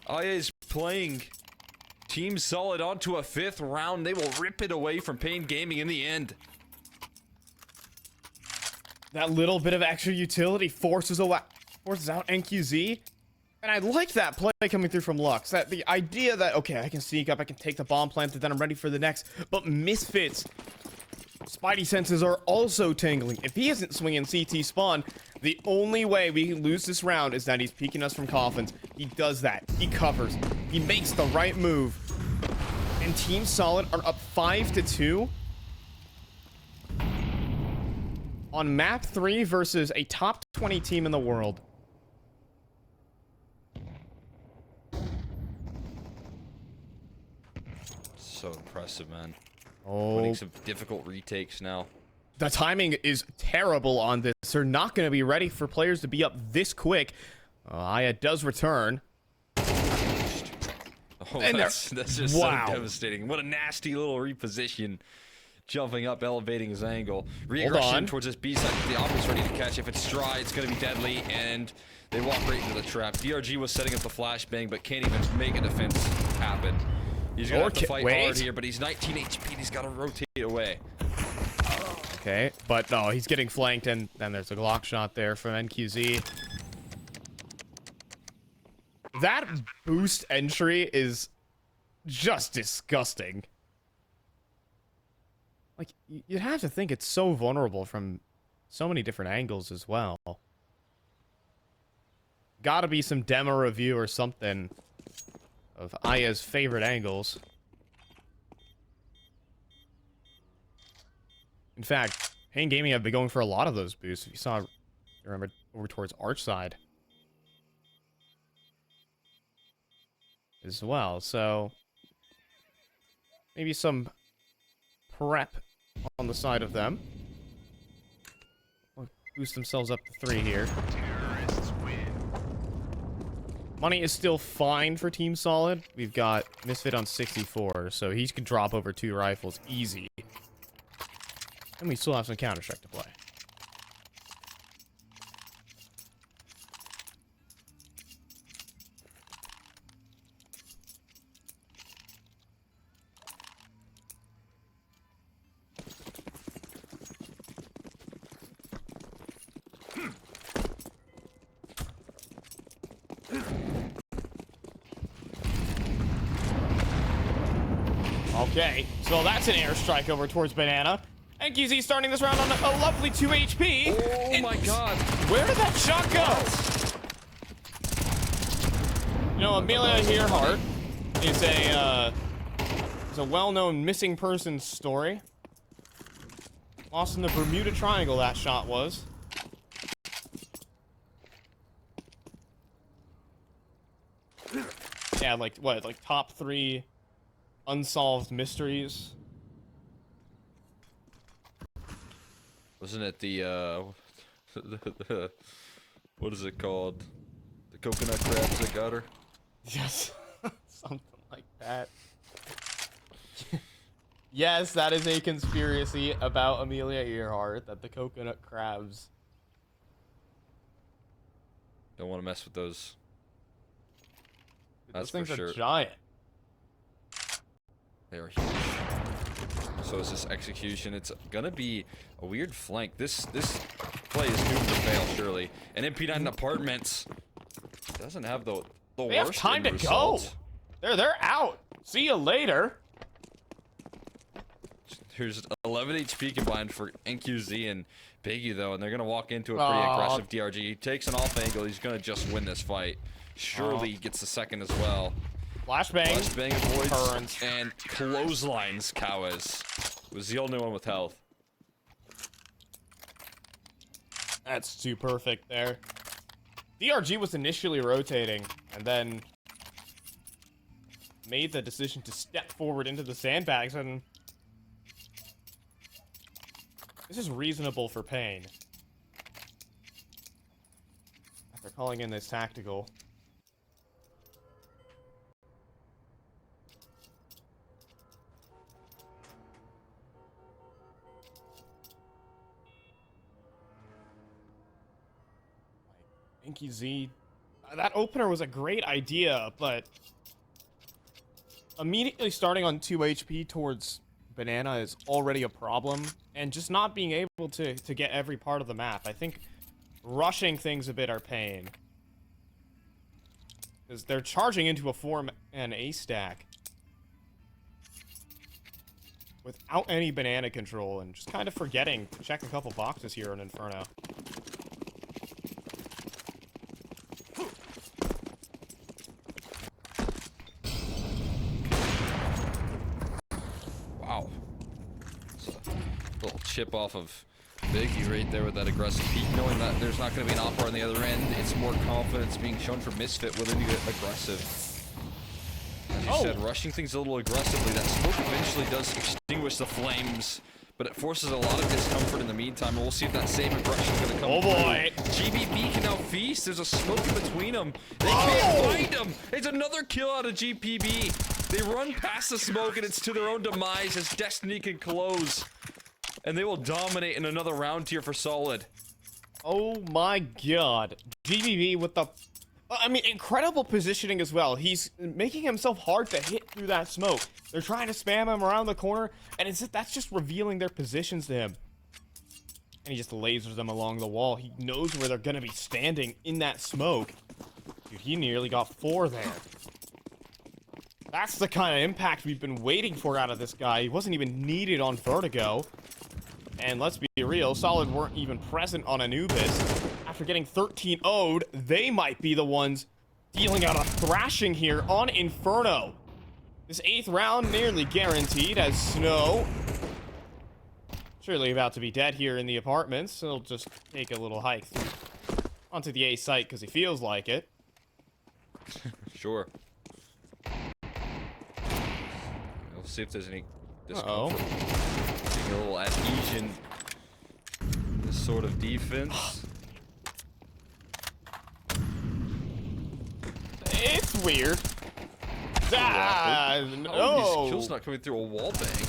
Aya is playing. Team Solid onto a 5th round. They will rip it away from paiN Gaming in the end. That little bit of extra utility forces out NQZ. And I like that play coming through from Lux. That the idea that, okay, I can sneak up, I can take the bomb plant, and then I'm ready for the next. But Misfits, Spidey senses are also tingling. If he isn't swinging CT spawn, the only way we can lose this round is that he's peeking us from coffins. He does that. He covers. He makes the right move. And Team Solid are up 5-2. On map 3 versus a top 20 team in the world. So impressive, man. Oh. Winning some difficult retakes now. The timing is terrible on this. They're not going to be ready for players to be up this quick. Aya does return. Oh, And that's just so devastating. What a nasty little reposition. Jumping up, elevating his angle. Reaggression towards this B side. The op is ready to catch. If it's dry, it's going to be deadly. And they walk right into the trap. DRG was setting up the flashbang, but can't even make a defense happen. He's gonna have to fight wait. hard here, but he's 19 HP and he's gotta rotate away. Okay, but no, he's getting flanked, and then there's a Glock shot there from NQZ. That boost entry is just disgusting. Like, you'd have to think it's so vulnerable from so many different angles as well. Gotta be some demo review or something of Aya's favorite angles. In fact, paiN Gaming have been going for a lot of those boosts. If you saw, remember, over towards Arch side as well. So maybe some prep on the side of them. We'll boost themselves up to 3 here. Terrorists win. Money is still fine for Team Solid. We've got Misfit on 64, so he can drop over 2 rifles easy. And we still have some Counter-Strike to play. Okay, so that's an airstrike over towards Banana. NQZ starting this round on a lovely 2 HP. Oh my god. Where did that shot go? You know, Amelia Earhart is a well-known missing person story. Lost in the Bermuda Triangle, that shot was. Yeah, like, what, like top 3 unsolved mysteries? Wasn't it the, what is it called? The coconut crabs that got her? Yes, something like that. Yes, that is a conspiracy about Amelia Earhart, that the coconut crabs. Don't want to mess with those. Those That's for things sure. are giant. They are huge. So is this execution? It's gonna be a weird flank. This play is doomed to fail, surely. And MP9 Apartments doesn't have the They worst have time to end go. result. They're out. See you later. Here's 11 HP combined for NQZ and Biggie, though, and they're gonna walk into a pretty aggressive DRG. He takes an off angle. He's gonna just win this fight. Surely he gets the second as well. Flashbang. Flashbang avoids Turns. and clotheslines Katowice. Was the only one with health. That's too perfect there. DRG was initially rotating and then made the decision to step forward into the sandbags, and this is reasonable for paiN. After calling in this tactical. Inky Z, that opener was a great idea, but immediately starting on 2 HP towards Banana is already a problem, and just not being able to get every part of the map. I think rushing things a bit are paiN, because they're charging into a 4 and A stack without any Banana control, and just kind of forgetting to check a couple boxes here in Inferno. Wow. It's a little chip off of Biggie right there with that aggressive peek, knowing that there's not going to be an opera on the other end. It's more confidence being shown for Misfit willing to get aggressive. As you said, rushing things a little aggressively. That smoke eventually does extinguish the flames, but it forces a lot of discomfort in the meantime. And we'll see if that same aggression is going to come Oh boy! GBB can now feast. There's a smoke in between them. They can't find him. It's another kill out of GPB. They run past the smoke, and it's to their own demise as Destiny can close. And they will dominate in another round here for Solid. Oh my god. GBB with the I mean, incredible positioning as well. He's making himself hard to hit through that smoke. They're trying to spam him around the corner, and that's just revealing their positions to him. And he just lasers them along the wall. He knows where they're going to be standing in that smoke. Dude, he nearly got 4 there. That's the kind of impact we've been waiting for out of this guy. He wasn't even needed on Vertigo. And let's be real, Solid weren't even present on Anubis. After getting 13-0'd, they might be the ones dealing out a thrashing here on Inferno. This 8th round nearly guaranteed as Snow, surely about to be dead here in the apartments. He'll just take a little hike onto the A site because he feels like it. Sure. We'll see if there's any discomfort. Taking a little adhesion. This sort of defense. It's weird. No. Oh, these kills not coming through a wall bang.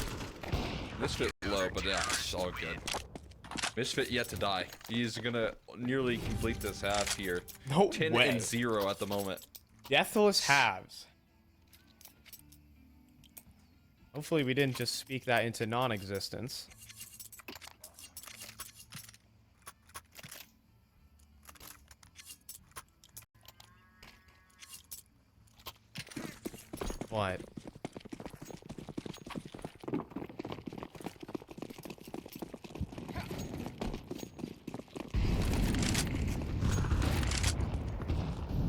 Misfit low, but yeah, it's all good. Misfit yet to die. He's gonna nearly complete this half here. No 10 way. and 0 at the moment. Deathless halves. Hopefully we didn't just speak that into non-existence. What?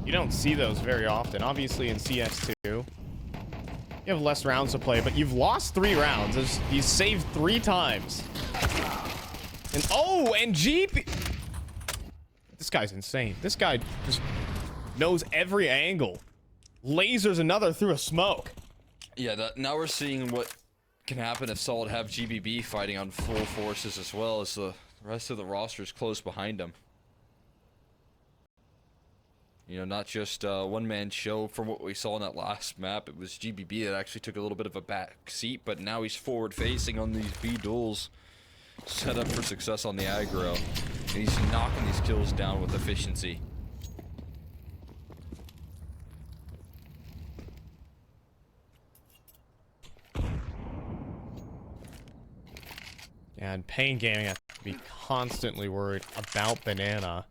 You don't see those very often. Obviously in CS2, you have less rounds to play, but you've lost 3 rounds. You saved 3 times. And and GP. This guy's insane. This guy just knows every angle. Lasers another through a smoke. Yeah, now we're seeing what can happen if Solid have GBB fighting on full forces as well as the rest of the roster is close behind him. You know, not just one-man show from what we saw in that last map. It was GBB that actually took a little bit of a back seat, but now he's forward-facing on these B duels, set up for success on the aggro. And he's knocking these kills down with efficiency. And paiN Gaming has to be constantly worried about Banana.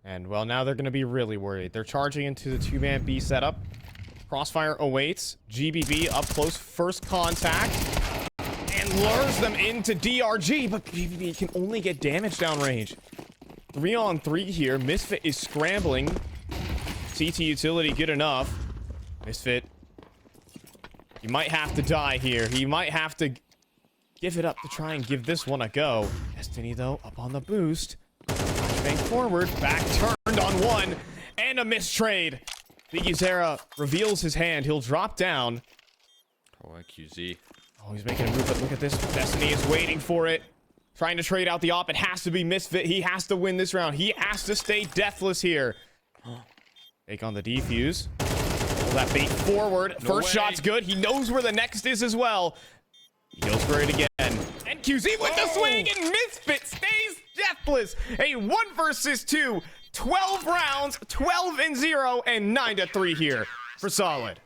And, well, now they're going to be really worried. They're charging into the 2-man B setup. Crossfire awaits. GBB up close, first contact. And lures them into DRG, but GBB can only get damage downrange. 3-on-3 here. Misfit is scrambling. CT utility good enough. Misfit. He might have to die here. He might have to give it up to try and give this one a go. Destiny, though, up on the boost. Bang forward, back turned on 1, and a mistrade. Biguzera reveals his hand. He'll drop down. Oh, QZ. Oh, he's making a move, but look at this. Destiny is waiting for it. Trying to trade out the op. It has to be Misfit. He has to win this round. He has to stay deathless here. Take on the defuse. Pull that bait forward. No First way. shot's good. He knows where the next is as well. He goes for it again. And QZ with the swing, and Misfit stays deathless. A 1 versus 2. 12 rounds, 12-0, and 9-3 here for Solid.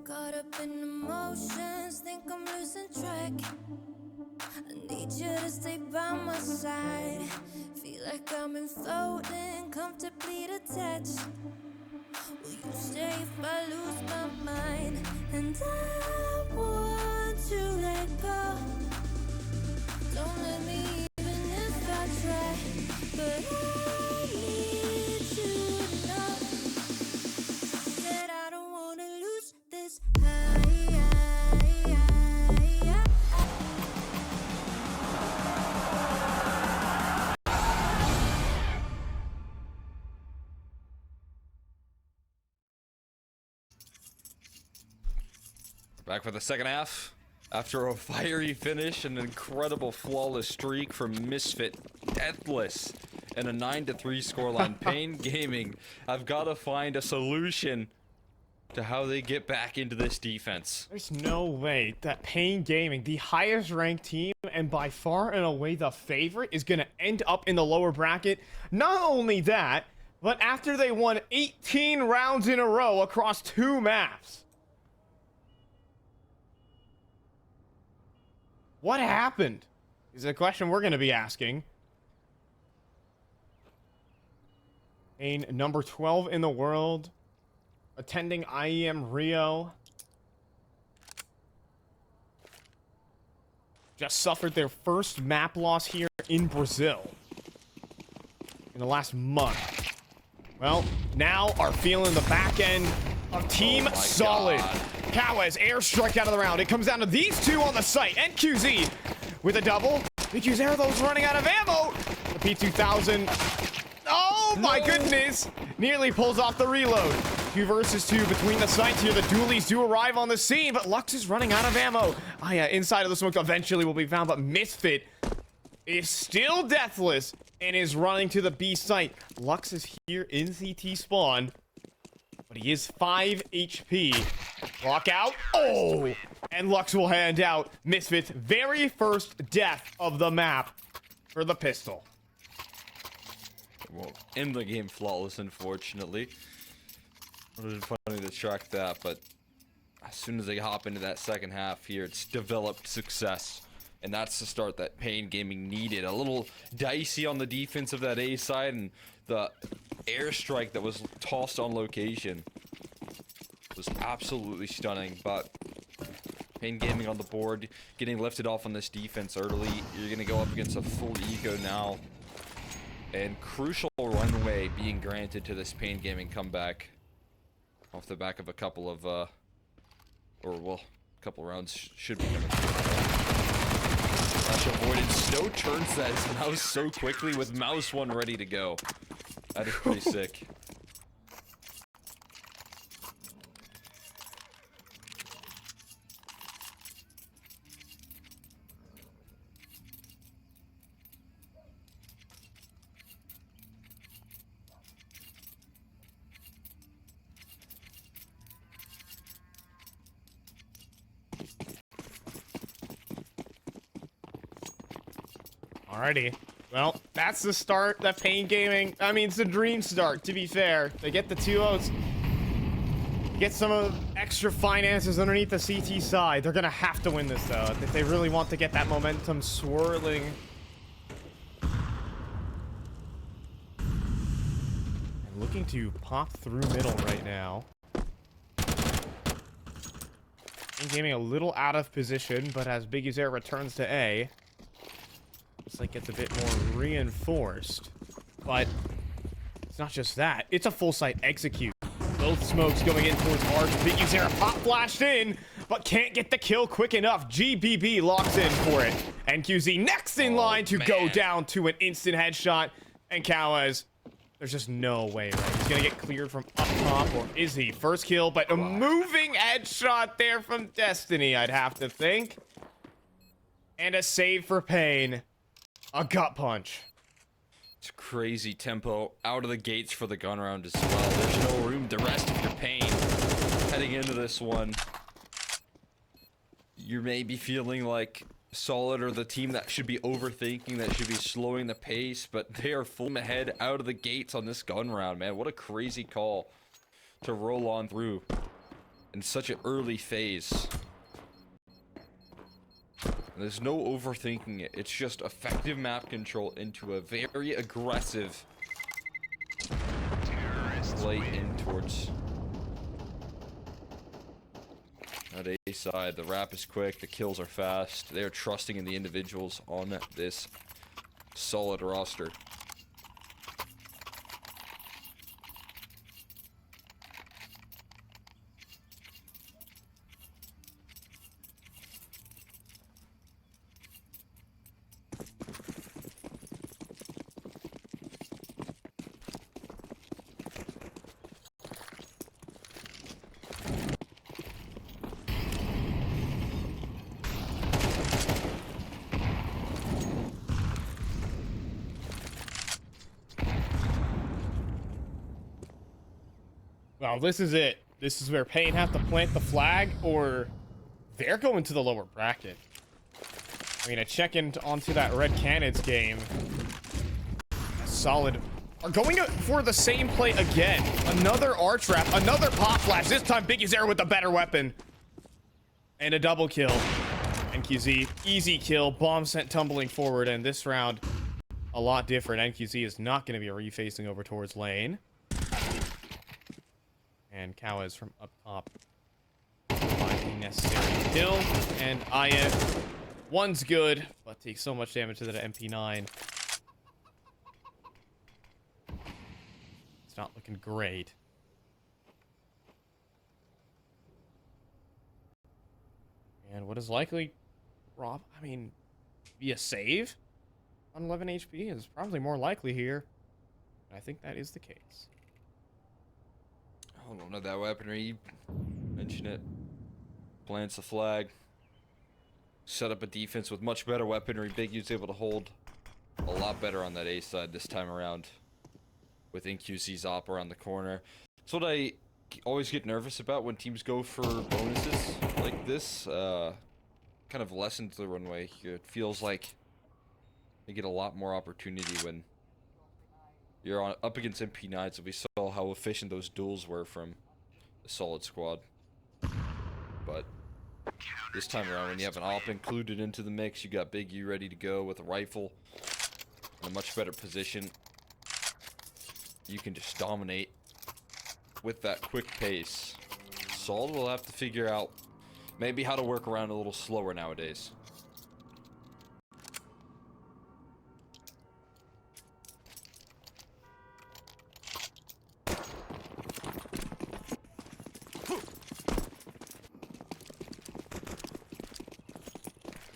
Caught up in emotions, think I'm losing track. I need you to stay by my side. Feel like I'm floating, comfortably detached. Will you stay if I lose my mind? And I want to let go. Don't let me even if I try. But I need to know that I don't want to lose this high. Back for the second half. After a fiery finish, an incredible flawless streak from Misfit, Deathless, and a 9-3 scoreline, paiN Gaming have got to find a solution to how they get back into this defense. There's no way that paiN Gaming, the highest ranked team and by far and away the favorite, is going to end up in the lower bracket. Not only that, but after they won 18 rounds in a row across 2 maps. What happened? Is a question we're going to be asking. paiN, number 12 in the world, attending IEM Rio. Just suffered their first map loss here in Brazil in the last month. Well, now are feeling the back end of Team Solid. Katowice airstrike out of the round. It comes down to these two on the site. NQZ with a double. BQ's those running out of ammo. The P2000. Oh my goodness. Nearly pulls off the reload. 2 versus 2 between the sites here. The dualies do arrive on the scene, but Lux is running out of ammo. Yeah, inside of the smoke eventually will be found, but Misfit is still deathless and is running to the B site. Lux is here in CT spawn, but he is 5 HP. Lock out. Oh! And Lux will hand out Misfit's very first death of the map for the pistol. Well, in the game flawless, unfortunately. It would have been funny to track that, but as soon as they hop into that second half here, it's developed success. And that's the start that paiN Gaming needed. A little dicey on the defense of that A side, and the airstrike that was tossed on location was absolutely stunning. But paiN Gaming on the board, getting lifted off on this defense early. You're going to go up against a full eco now. And crucial runway being granted to this paiN Gaming comeback off the back of a couple of, a couple rounds should be coming through. Rush avoided. Stowe turns that his mouse so quickly with mouse 1 ready to go. That is pretty sick. Alrighty. Well, that's the start that paiN Gaming, I mean, it's a dream start, to be fair. They get the 2-0s, get some of the extra finances underneath the CT side. They're gonna have to win this, though, if they really want to get that momentum swirling. And looking to pop through middle right now. paiN Gaming a little out of position, but as Big Uzer returns to A, looks like it's a bit more reinforced. But it's not just that. It's a full site execute. Both smokes going in towards Arch. Big Uzer pop flashed in, but can't get the kill quick enough. GBB locks in for it. NQZ next in line to go down to an instant headshot. And Katowice, there's just no way, right? He's gonna get cleared from up top, or is he? First kill, but a moving headshot there from Destiny, I'd have to think. And a save for paiN. A gut punch. It's crazy tempo out of the gates for the gun round as well. There's no room to rest if you're paiN. Heading into this one, you may be feeling like Solid or the team that should be overthinking, that should be slowing the pace, but they are full ahead out of the gates on this gun round, man. What a crazy call to roll on through in such an early phase. There's no overthinking it. It's just effective map control into a very aggressive play in towards that A side. The wrap is quick, the kills are fast. They're trusting in the individuals on this Solid roster. Well, this is it. This is where paiN have to plant the flag, or they're going to the lower bracket. I mean, a check-in onto that Red Cannons game. Solid are going for the same play again. Another arch wrap, another pop flash. This time, Biggie Zera with the better weapon. And a double kill. NQZ, easy kill. Bomb sent tumbling forward, and this round, a lot different. NQZ is not going to be refacing over towards lane. And Katowice from up top finding necessary kill. And Aya, one's good, but takes so much damage to that MP9. It's not looking great. And what is likely, Rob, I mean, be a save on 11 HP is probably more likely here. I think that is the case. Oh, no, that weaponry. Mention it. Plants the flag. Set up a defense with much better weaponry. Big U's able to hold a lot better on that A side this time around. With NQC's op around the corner. That's what I always get nervous about when teams go for bonuses like this. Kind of lessens the runway here. It feels like they get a lot more opportunity when you're up against MP9s, so we saw how efficient those duels were from the Solid squad. But this time around, when you have an op included into the mix, you got Big U ready to go with a rifle in a much better position. You can just dominate with that quick pace. Solid will have to figure out maybe how to work around a little slower nowadays.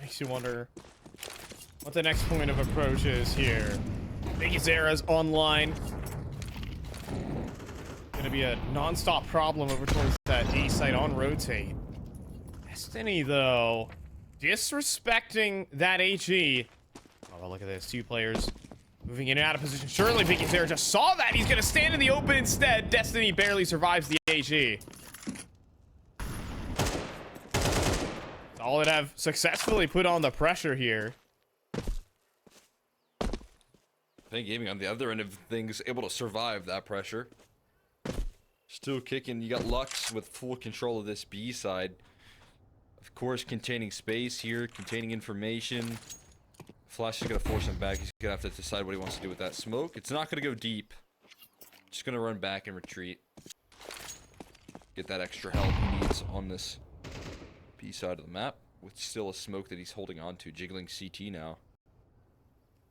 Makes you wonder what the next point of approach is here. Biggie Zera's online. Gonna be a non-stop problem over towards that A site on rotate. Destiny, though, disrespecting that HE. Oh, look at this. Two players moving in and out of position. Surely Biggie Zera just saw that. He's gonna stand in the open instead. Destiny barely survives the HE. Solid have successfully put on the pressure here. paiN Gaming on the other end of things able to survive that pressure. Still kicking. You got Lux with full control of this B side. Of course, containing space here, containing information. Flash is going to force him back. He's going to have to decide what he wants to do with that smoke. It's not going to go deep. Just going to run back and retreat. Get that extra help he needs on this B side of the map. With still a smoke that he's holding on to. Jiggling CT now.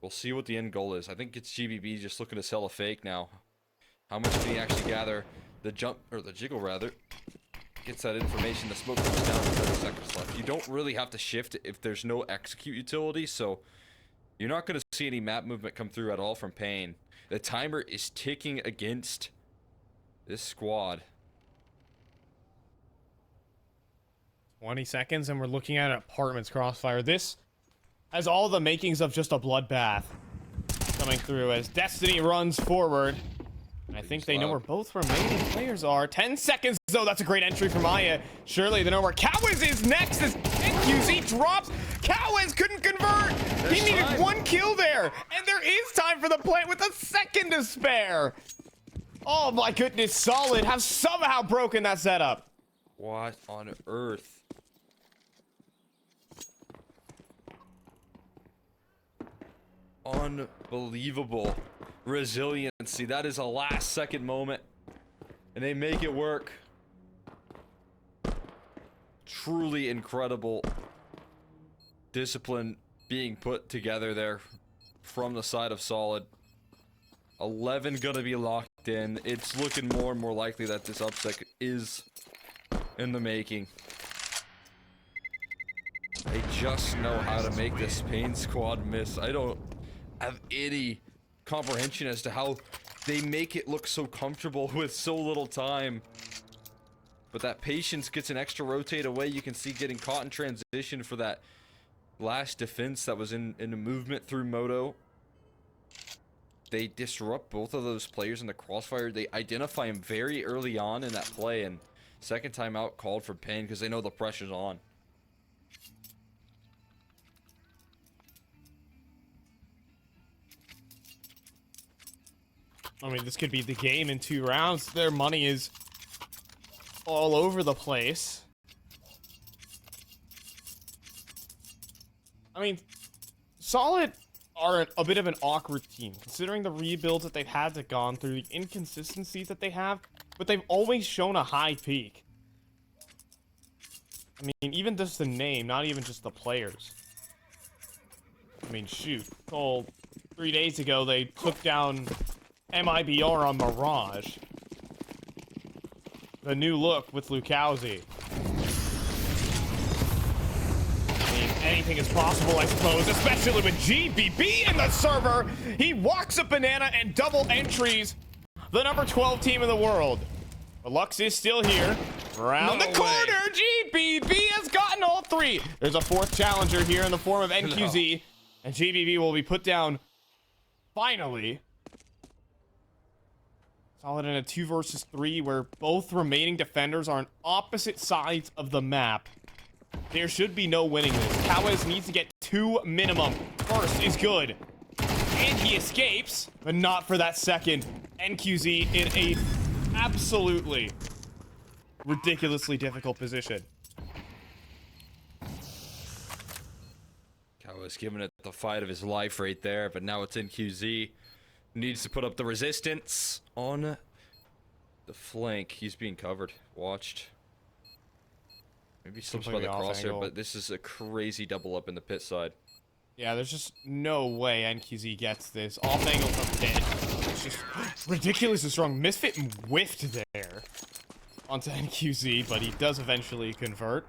We'll see what the end goal is. I think it's GBB just looking to sell a fake now. How much can he actually gather? The jump, or the jiggle rather. gets that information. The smoke comes down with 30 seconds left. You don't really have to shift if there's no execute utility, so you're not going to see any map movement come through at all from paiN. The timer is ticking against this squad. 20 seconds, and we're looking at Apartments Crossfire. This has all the makings of just a bloodbath coming through as Destiny runs forward. I think they know where both remaining players are. 10 seconds, though. That's a great entry from Aya. Surely they know where Katowice is next as NQZ drops. Katowice couldn't convert. He needed one kill there. And there is time for the plant with a second to spare. Oh, my goodness. Solid have somehow broken that setup. What on earth? Unbelievable resiliency. That is a last second moment, and they make it work. Truly incredible discipline being put together there from the side of Solid. 11 gonna be locked in. It's looking more and more likely that this upset is in the making. They just know how to make this paiN squad miss. I don't have any comprehension as to how they make it look so comfortable with so little time. But that patience gets an extra rotate away. You can see getting caught in transition for that last defense that was in the movement through Moto. They disrupt both of those players in the crossfire. They identify him very early on in that play, and second time out called for paiN because they know the pressure's on. I mean, this could be the game in 2 rounds. Their money is all over the place. I mean, Solid are a bit of an awkward team, considering the rebuilds that they've had to gone through, the inconsistencies that they have, but they've always shown a high peak. I mean, even just the name, not even just the players. I mean, shoot. Cole, 3 days ago, they took down MIBR on Mirage. The new look with Lukowski. I mean, anything is possible, I suppose, especially with GBB in the server. He walks a banana and double entries the number 12 team in the world. But Lux is still here. Around the corner, GBB has gotten all 3. There's a 4th challenger here in the form of NQZ. And GBB will be put down, finally. Solid in a 2 versus 3 where both remaining defenders are on opposite sides of the map. There should be no winning this. Katowice needs to get 2 minimum. First is good. And he escapes, but not for that second. NQZ in a absolutely ridiculously difficult position. Katowice giving it the fight of his life right there, but now it's NQZ. Needs to put up the resistance on the flank. He's being covered. Watched. Maybe slips by the crosshair, but this is a crazy double up in the pit side. Yeah, there's just no way NQZ gets this. Off angle from pit. It's just ridiculously strong. Misfit whiffed there onto NQZ, but he does eventually convert.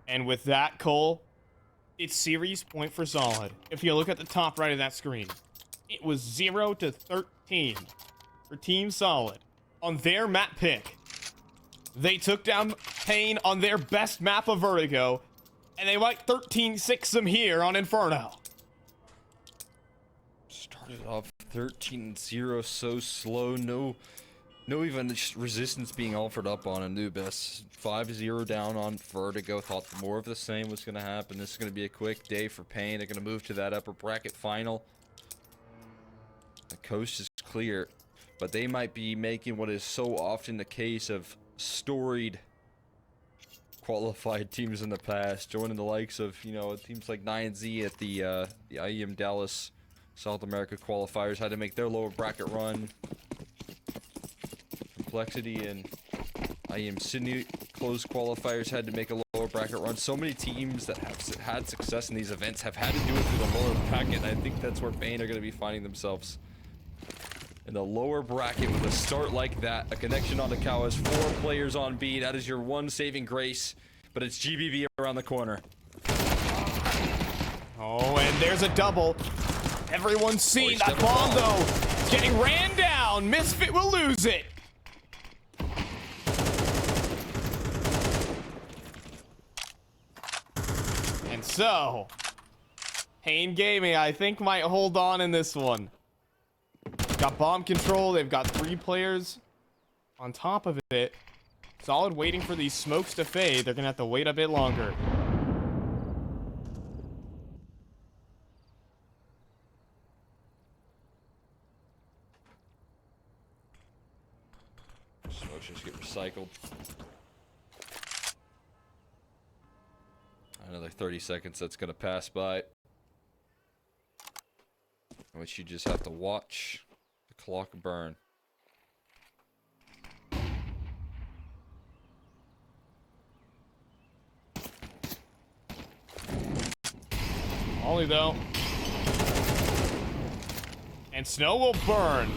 And with that, Cole, it's series point for Solid. If you look at the top right of that screen, it was 0-13 for Team Solid on their map pick. They took down paiN on their best map of Vertigo, and they might 13-6 them here on Inferno. Started off 13-0 so slow. No even resistance being offered up on Anubis. 5-0 down on Vertigo. Thought more of the same was going to happen. This is going to be a quick day for paiN. They're going to move to that upper bracket final. The coast is clear, but they might be making what is so often the case of storied qualified teams in the past, joining the likes of, you know, teams like 9Z at the IEM Dallas South America qualifiers had to make their lower bracket run. Complexity and IEM Sydney closed qualifiers had to make a lower bracket run. So many teams that have had success in these events have had to do it through the lower bracket, and I think that's where paiN are going to be finding themselves in the lower bracket with a start like that. A connection onto Katowice, 4 players on B. That is your one saving grace, but it's GBB around the corner. Oh, and there's a double. Everyone's seen that bomb, though. It's getting ran down. Misfit will lose it. And so, paiN Gaming, I think, might hold on in this one. Got bomb control. They've got 3 players on top of it. Solid waiting for these smokes to fade. They're going to have to wait a bit longer. Smokes just get recycled. Another 30 seconds that's going to pass by. In which you just have to watch the clock burn. Ollie, though. And Snow will burn.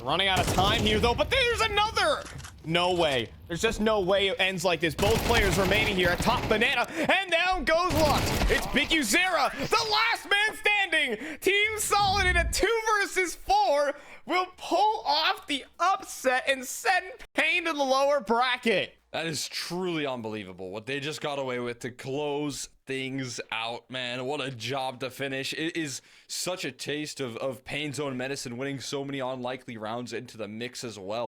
Running out of time here, though, but there's another! No way. There's just no way it ends like this. Both players remaining here atop Banana, and down goes Lux. It's Big Uzera, the last man standing. Team Solid in a 2 versus 4 will pull off the upset and send paiN to the lower bracket. That is truly unbelievable. What they just got away with to close things out, man. What a job to finish. It is such a taste of paiN's own medicine, winning so many unlikely rounds into the mix as well.